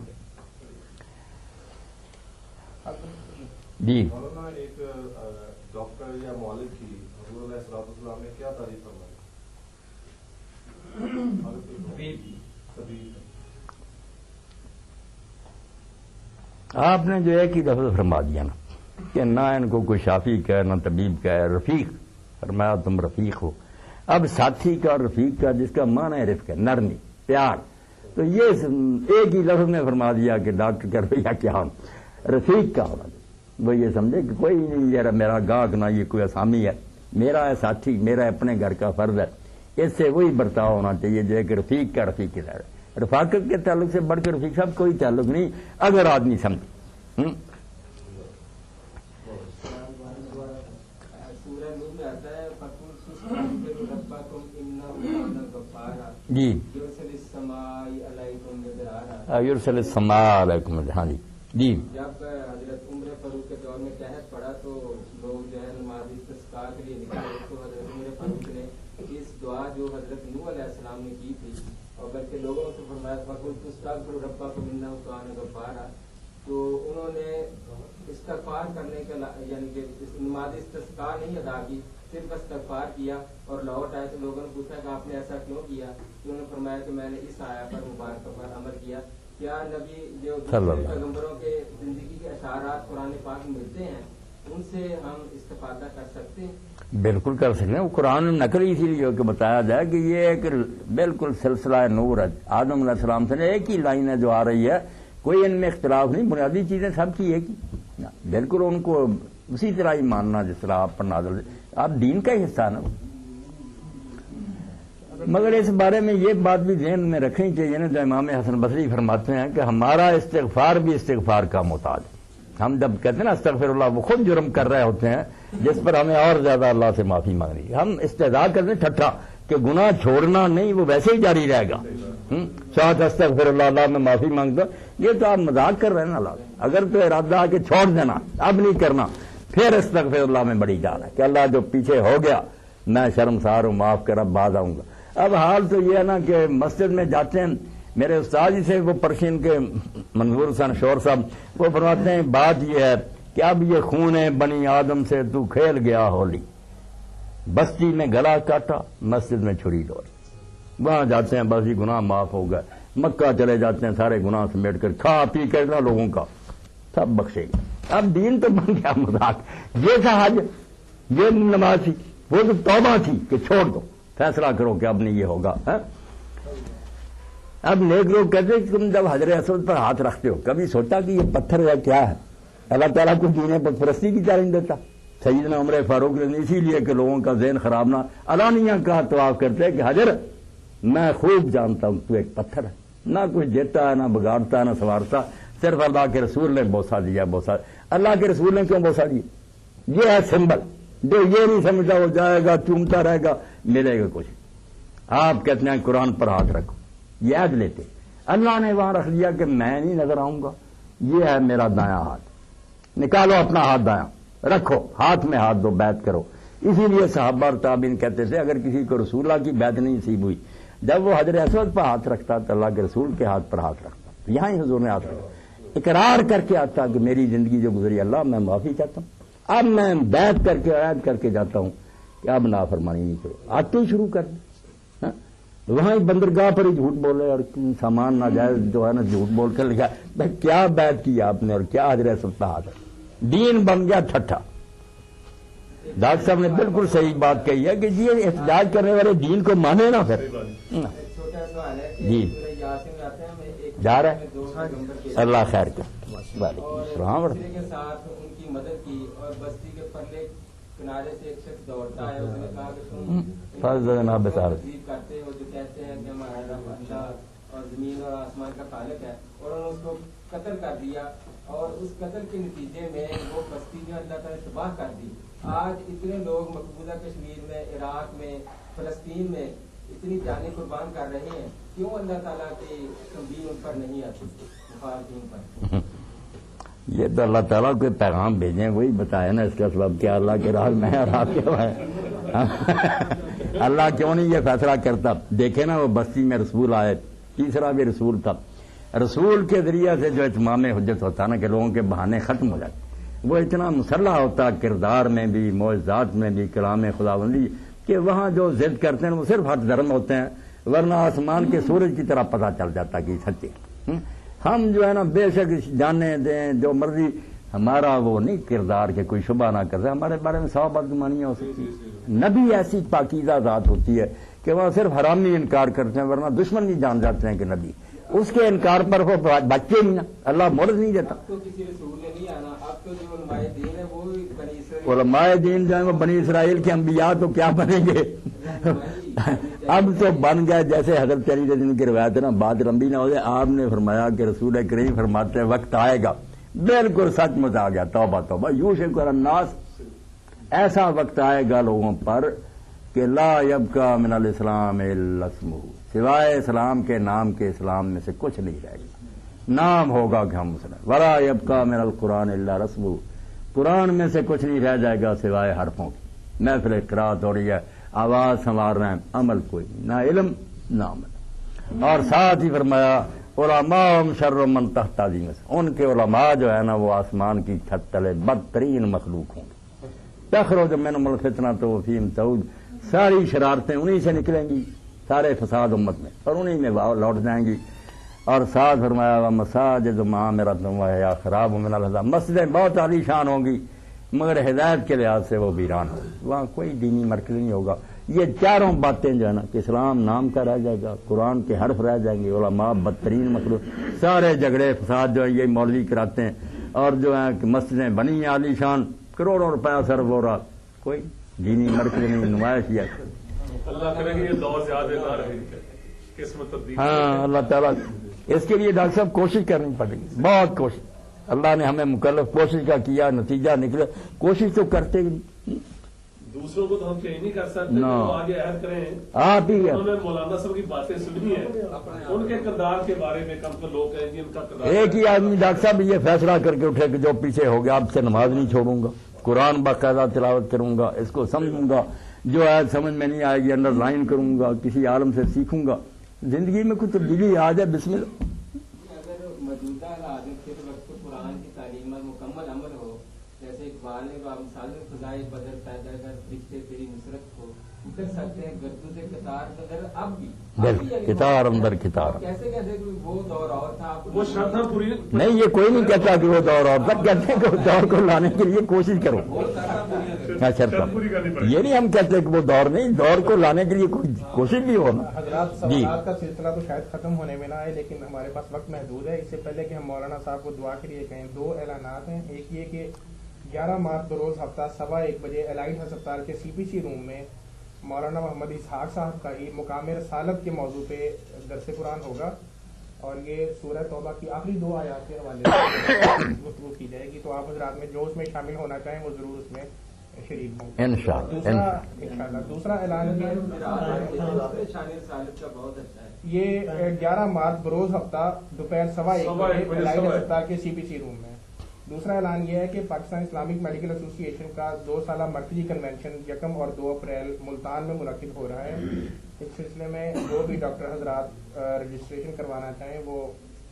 جی مولانا ایک ڈاکٹر یا معالج کی حضور علیہ السلام نے کیا تعریف فرمائی؟ آپ نے جو ایک ہی لفظ فرما دیا نا کہ نہ ان کو کوئی شافی کہے نہ طبیب کہے، رفیق فرمایا تم رفیق ہو۔ اب ساتھی کا اور رفیق کا جس کا معنی ہے رفق ہے، نرمی، پیار، تو یہ ایک ہی لفظ میں فرما دیا کہ ڈاکٹر کا رویہ کیا ہو، رفیق کا ہونا۔ وہ یہ سمجھے کہ کوئی نہیں یہ میرا گاہک، نہ یہ کوئی اسامی ہے، میرا ہے ساتھی، میرا اپنے گھر کا فرض ہے، اس سے وہی برتاؤ ہونا چاہیے جو ایک رفیق کا رفیق کی طرح۔ رفاقت کے تعلق سے بڑھ کر رفیق صاحب کوئی تعلق نہیں، اگر آدمی سمجھے۔ سورہ نور میں آتا ہے فقول استغفروا ربکم انہ کان غفارا جی یرسل السماء علیکم مدرارا، یرسل السماء علیکم، ہاں جی جی۔ جب حضرت عمر فاروق کے دور میں قحط پڑا تو لوگ جو ہے نماز استسقاء کے لیے نکلے، تو حضرت عمر فاروق نے اس دعا جو حضرت نوح علیہ السلام نے کی تھی، اور بلکہ لوگوں سے فرمایا فقول استغفروا ربکم انہ کان غفارا، تو انہوں نے استغفار کرنے کا یعنی کہ نماز استسقاء نہیں ادا کی، صرف استغفار کیا اور لوٹ آئے تو لوگوں نے پوچھا کہ آپ نے ایسا کیوں کیا؟ تو انہوں نے فرمایا کہ میں نے اس آیا پر مبارکہ پر عمل کیا۔ کیا نبی جو پیغمبروں کے زندگی کے اشارات قرآن پاک میں ملتے ہیں ان سے ہم استفادہ کر سکتے ہیں؟ بالکل کر سکتے ہیں، وہ قرآن میں نقل اسی لیے کہ بتایا جائے کہ یہ ایک بالکل سلسلہ نور ہے، آدم علیہ السلام سے ایک ہی لائن ہے جو آ رہی ہے، کوئی ان میں اختلاف نہیں، بنیادی چیزیں سب کی ایک ہی، بالکل ان کو اسی طرح ہی ماننا جس طرح آپ پر نازل، آپ دین کا ہی حصہ نا۔ مگر اس بارے میں یہ بات بھی ذہن میں رکھنی چاہیے نا، جو امام حسن بصری فرماتے ہیں کہ ہمارا استغفار بھی استغفار کا محتاج ہے۔ ہم جب کہتے ہیں نا استغفر اللہ، وہ خود جرم کر رہے ہوتے ہیں جس پر ہمیں اور زیادہ اللہ سے معافی مانگنی ہے۔ ہم استدعا کرتے ہیں ٹھٹھا کہ گناہ چھوڑنا نہیں، وہ ویسے ہی جاری رہے گا، ساتھ استغفر اللہ، اللہ میں معافی مانگتا، یہ تو آپ مذاق کر رہے ہیں نا اللہ۔ اگر تو ارادہ کہ چھوڑ دینا، اب نہیں کرنا، پھر استغفر اللہ میں بڑی جان ہے کہ اللہ جو پیچھے ہو گیا میں شرمسار ہوں، معاف کر، اب بعد آؤں گا۔ اب حال تو یہ ہے نا کہ مسجد میں جاتے ہیں، میرے استاد جی سے وہ پرشین کے منظور حسین شور صاحب وہ فرماتے ہیں بات یہ ہے کہ اب یہ خون بنی آدم سے تو کھیل گیا ہولی، بستی میں گلا کاٹا، مسجد میں چھری ڈوری، وہاں جاتے ہیں بس یہ گناہ معاف ہو گئے، مکہ چلے جاتے ہیں سارے گناہ سمیٹ کر، کھا پی کر لوگوں کا سب بخشے گا۔ اب دین تو بن گیا مذاق، یہ تھا حج، یہ نماز تھی، وہ تو توبہ تھی کہ چھوڑ دو، فیصلہ کرو کہ اب نہیں یہ ہوگا۔ اب نیک لوگ کہتے ہیں کہ تم جب حجر اسود پر ہاتھ رکھتے ہو کبھی سوچا کہ یہ پتھر ہے کیا ہے؟ اللہ تعالیٰ کو دین پت پرستی کی چیلنج دیتا؟ سیدنا عمر فاروق نے اسی لیے کہ لوگوں کا ذہن خراب نہ، علانیہ کہا طواف کرتے کہ حجر میں خوب جانتا ہوں تو ایک پتھر ہے، نہ کچھ دیتا ہے، نہ بگاڑتا ہے، نہ سنوارتا، صرف اللہ کے رسول نے بوسا دیا، بوسا اللہ کے رسول نے کیوں بوسا دیا؟ یہ ہے سمبل، جو یہ نہیں سمجھتا وہ جائے گا چومتا رہے گا، ملے گا کچھ۔ آپ کہتے ہیں قرآن پر ہاتھ رکھو، یاد لیتے اللہ نے وہاں رکھ دیا کہ میں نہیں نظر آؤں گا، یہ ہے میرا دایاں ہاتھ، نکالو اپنا ہاتھ دایاں، رکھو ہاتھ میں ہاتھ دو، بیعت کرو۔ اسی لیے صحابہ اور تابعین کہتے تھے اگر کسی کو رسول اللہ کی بیعت نہیں نصیب ہوئی، جب وہ حجر اسود پر ہاتھ رکھتا تو اللہ کے رسول کے ہاتھ پر ہاتھ رکھتا، یہاں ہی حضور نے ہاتھ رکھا۔ اقرار کر کے آتا کہ میری زندگی جو گزری اللہ میں معافی چاہتا ہوں، اب میں بیعت کر کے عہد کر کے جاتا ہوں کہ اب نافرمانی نہیں کرو، آتے ہی شروع کر دیں، وہاں ہی بندرگاہ پر ہی جھوٹ بولے اور سامان ناجائز جو ہے نا جھوٹ بول کر لکھا بھائی کیا بیعت کی آپ نے اور کیا حضرت سلطان ہے، دین بن گیا ٹھٹھا۔ ڈاکٹر صاحب نے بالکل صحیح بات کہی ہے کہ یہ احتجاج کرنے والے دین کو مانے نا پھر جی جا رہا ہے اللہ خیر کر کے ساتھ ان کی مدد کی اور بستی کے پرلے کنارے سے ایک شخص دوڑتا ہے، اس نے کہا کہ تم کرتے ہو جو کہتے ہیں کہ ہمارا رب اللہ اور زمین اور آسمان کا خالق ہے، اور انہوں نے اس کو قتل کر دیا، اور اس قتل کے نتیجے میں وہ بستی جو اللہ تعالیٰ نے تباہ کر دی۔ آج اتنے لوگ مقبوضہ کشمیر میں، عراق میں، فلسطین میں اتنی جانیں قربان کر رہے ہیں، کیوں اللہ تعالیٰ کی تنبیہ ان پر نہیں آتی مخالفین پر؟ یہ تو اللہ تعالیٰ کو پیغام بھیجیں، وہی بتایا نا اس کا سبب کیا اللہ کے راز میں اور آپ کے ہے۔ اللہ کیوں نہیں یہ فیصلہ کرتا؟ دیکھیں نا وہ بستی میں رسول آئے، تیسرا بھی رسول تھا، رسول کے ذریعے سے جو اتمام حجت ہوتا نا کہ لوگوں کے بہانے ختم ہو جاتے، وہ اتنا مسلح ہوتا کردار میں بھی، معجزات میں بھی، کلام خداوندی کہ وہاں جو ضد کرتے ہیں وہ صرف حق دھرم ہوتے ہیں، ورنہ آسمان کے سورج کی طرح پتہ چل جاتا کہ سچے۔ ہم جو ہے نا بے شک جانے دیں جو مرضی، ہمارا وہ نہیں کردار کہ کوئی شبہ نہ کرے، ہمارے بارے میں 100 بدگمانیاں ہو سکتی ہیں۔ نبی ایسی پاکیزہ ذات ہوتی ہے کہ وہ صرف حرامی انکار کرتے ہیں، ورنہ دشمن بھی جان جاتے ہیں کہ نبی، اس کے انکار پر وہ بچے نہیں نا، اللہ مورد نہیں دیتا۔ تو کسی رسول نے نہیں آنا، اب تو جو علماء دین ہے وہ بنی اسرائیل، علماء دین جو ہے وہ بنی اسرائیل کے انبیاء تو کیا بنیں گے؟ اب تو بن گئے، جیسے حضرت علی رضی اللہ عنہ کی روایت ہے نا، بات لمبی نہ ہو جائے، آپ نے فرمایا کہ رسول کریم فرماتے ہیں وقت آئے گا، بالکل سچ مچ آ گیا، توبہ توبہ یوشک الناس، ایسا وقت آئے گا لوگوں پر کہ لا یبقى من الاسلام الا اسمہ، سوائے اسلام کے نام کے اسلام میں سے کچھ نہیں رہے گا، نام ہوگا کہ ہم مسلم، ولا یبقى من القرآن الا رسمہ، قرآن میں سے کچھ نہیں رہ جائے گا سوائے حرفوں کی، محفل قرات ہو رہی ہے، آواز سنوار رہے ہیں، عمل کوئی نہیں، نہ علم نہ عمل۔ اور ساتھ ہی فرمایا علماء شر من تحت تعظیم، ان کے علماء جو ہے نا وہ آسمان کی چھت تلے بدترین مخلوق ہوں گے، تخرج منهم الفتنة وفيهم تعود، ساری شرارتیں انہی سے نکلیں گی، سارے فساد امت میں، اور انہی میں لوٹ جائیں گی۔ اور ساتھ فرمایا مساجد معمرۃ وہی خراب من الحزاب، مسجدیں بہت عالی شان ہوں گی مگر ہدایت کے لحاظ سے وہ ویران ہو، وہاں کوئی دینی مرکز نہیں ہوگا۔ یہ چاروں باتیں جو ہے نا کہ اسلام نام کا رہ جائے گا، قرآن کے حرف رہ جائیں گے، علماء بدترین مخلوق، سارے جھگڑے فساد جو ہے یہ مولوی کراتے ہیں، اور جو ہے کہ مسجدیں بنی ہیں عالی شان، کروڑوں روپیہ صرف ہو رہا، کوئی دینی مرکز نہیں، نمائش یا اللہ کرے کہ یہ دور زیادہ نہ رہے، قسمت تبدیل۔ ہاں اللہ تعالیٰ اس کے لیے ڈاکٹر صاحب کوشش کرنی پڑے گی، بہت کوشش، اللہ نے ہمیں مکلف کوشش کا کیا، نتیجہ نکلے، کوشش تو کرتے ہی نہیں، دوسروں کو تو ہم چینج نہیں کر سکتے، نہ وہ آگے عہد کریں۔ آپ ہی انہوں نے مولانا صاحب کی باتیں سنی ہیں، ان کے کردار کے بارے میں کم تو لوگ کہیں گے ان کا کردار، ایک ہی آدمی ڈاکٹر صاحب یہ فیصلہ کر کے اٹھے کہ جو پیچھے ہو گیا اب سے نماز نہیں چھوڑوں گا، قرآن باقاعدہ تلاوت کروں گا، اس کو سمجھوں گا، جو ہے سمجھ میں نہیں آئے گی انڈر لائن کروں گا، کسی عالم سے سیکھوں گا، زندگی میں کچھ تبدیلی آ جائے بسم اللہ۔ اگر موجودہ حالات میں پھر وقت قرآن کی تعلیم پر مکمل عمل ہو، جیسے اقبال نے مثال خدائے بدر پیدا کر فرشتے تیری نصرت کو کر سکتے ہیں، گردو سے قطار بدر اب بھی کتار اندر کتار، کیسے کیسے وہ دور اور تھا، وہ شرط ہم پوری نہیں یہ کوئی نہیں کہتا کہ وہ دور اور تب کہتے ہیں کہ اس دور کو لانے کے لیے کوشش کرو، شرط پوری کرنی پڑے گی۔ یہ نہیں ہم کہتے کہ وہ دور نہیں، دور کو لانے کے لیے کوئی کوشش بھی ہو نا۔ حضرات جی سوالات کا سلسلہ تو شاید ختم ہونے میں نہ آئے، لیکن ہمارے پاس وقت محدود ہے، اس سے پہلے کہ ہم مولانا صاحب کو دعا کے لیے کہیں، 2 اعلانات ہیں۔ ایک یہ کہ 11 مارچ بروز ہفتہ 1:15 بجے الائٹ ہسپتال کے CPC روم میں مولانا محمد اسحاق صاحب کا ہی مقام رسالت کے موضوع پہ درس قرآن ہوگا، اور یہ سورہ توبہ کی آخری 2 آیات کے حوالے سے گفتگو کی جائے گی، تو آپ حضرات میں جو اس میں شامل ہونا چاہیں وہ ضرور اس میں شریک ہوں انشاءاللہ۔ دوسرا اعلان یہ 11 مارچ بروز ہفتہ دوپہر 1:15 بجے الائٹ ہسپتال کے CPC روم میں۔ دوسرا اعلان یہ ہے کہ پاکستان اسلامک میڈیکل ایسوسی ایشن کا 2 سالہ مرکزی کنونشن 1 اور 2 اپریل ملتان میں منعقد ہو رہا ہے۔ اس سلسلے میں جو بھی ڈاکٹر حضرات رجسٹریشن کروانا چاہیں وہ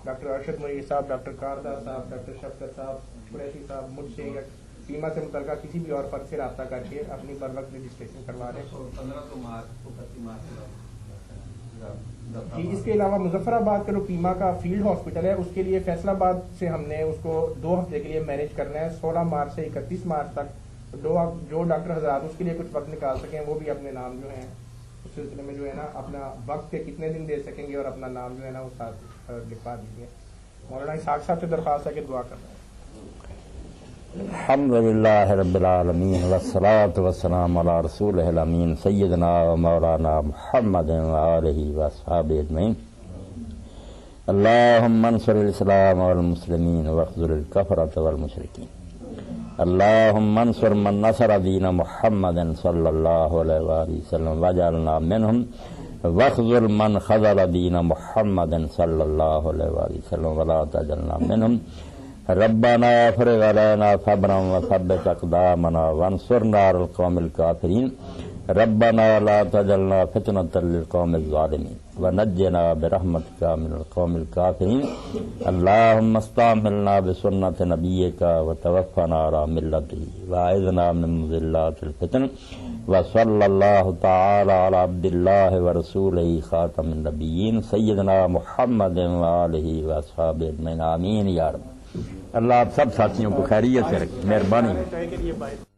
ڈاکٹر ارشد منیر صاحب، ڈاکٹر کاردار صاحب، ڈاکٹر شفقت صاحب، قریشی صاحب مجھ سے یا پیما سے متعلقہ کسی بھی اور فرد سے رابطہ کر کے اپنی بر وقت رجسٹریشن کروا لیں. 15 مارچ کو 31 مارچ جی اس کے علاوہ مظفر آباد کا جو پیما کا فیلڈ ہاسپٹل ہے اس کے لیے فیصل آباد سے ہم نے اس کو 2 ہفتے کے لیے مینیج کرنا ہے. 16 مارچ سے 31 مارچ تک جو ڈاکٹر حضرات اس کے لیے کچھ وقت نکال سکیں وہ بھی اپنے نام جو ہیں اس سلسلے میں جو ہے نا اپنا وقت کے کتنے دن دے سکیں گے اور اپنا نام جو ہے نا وہ ساتھ لکھوا دیجیے. مولانا اسحاق صاحب سے درخواست ہے کہ دعا کرنا ہے. الحمدللہ رب العالمین والصلاة والسلام علی رسولہ الامین سیدنا و مولانا محمد وآلہ واصحابہ اجمعین. اللہم انصر الاسلام والمسلمین واخذل الکفرۃ والمشرکین. اللہم انصر من نصر دین محمد صلی اللہ علیہ وآلہ وسلم واجعلنا منہم واخذل من خذل دین محمد صلی اللہ علیہ وآلہ وسلم ولا تجعلنا منہم. ربنا افرغ علینا صبرا وثبت اقدامنا وانصرنا علی القوم الکافرین. ربنا لا تجعلنا فتنة للقوم الظالمین ونجنا برحمتک من القوم الکافرین. اللهم استعملنا بسنة نبیک وتوفنا علی ملته واعذنا من مضلات الفتن. وصلی اللہ تعالی علی عبد اللہ ورسولہ خاتم النبیین سیدنا محمد وآلہ واصحابہ اجمعین. آمین یا رب. اللہ آپ سب ساتھیوں کو خیریت سے رکھے. مہربانی.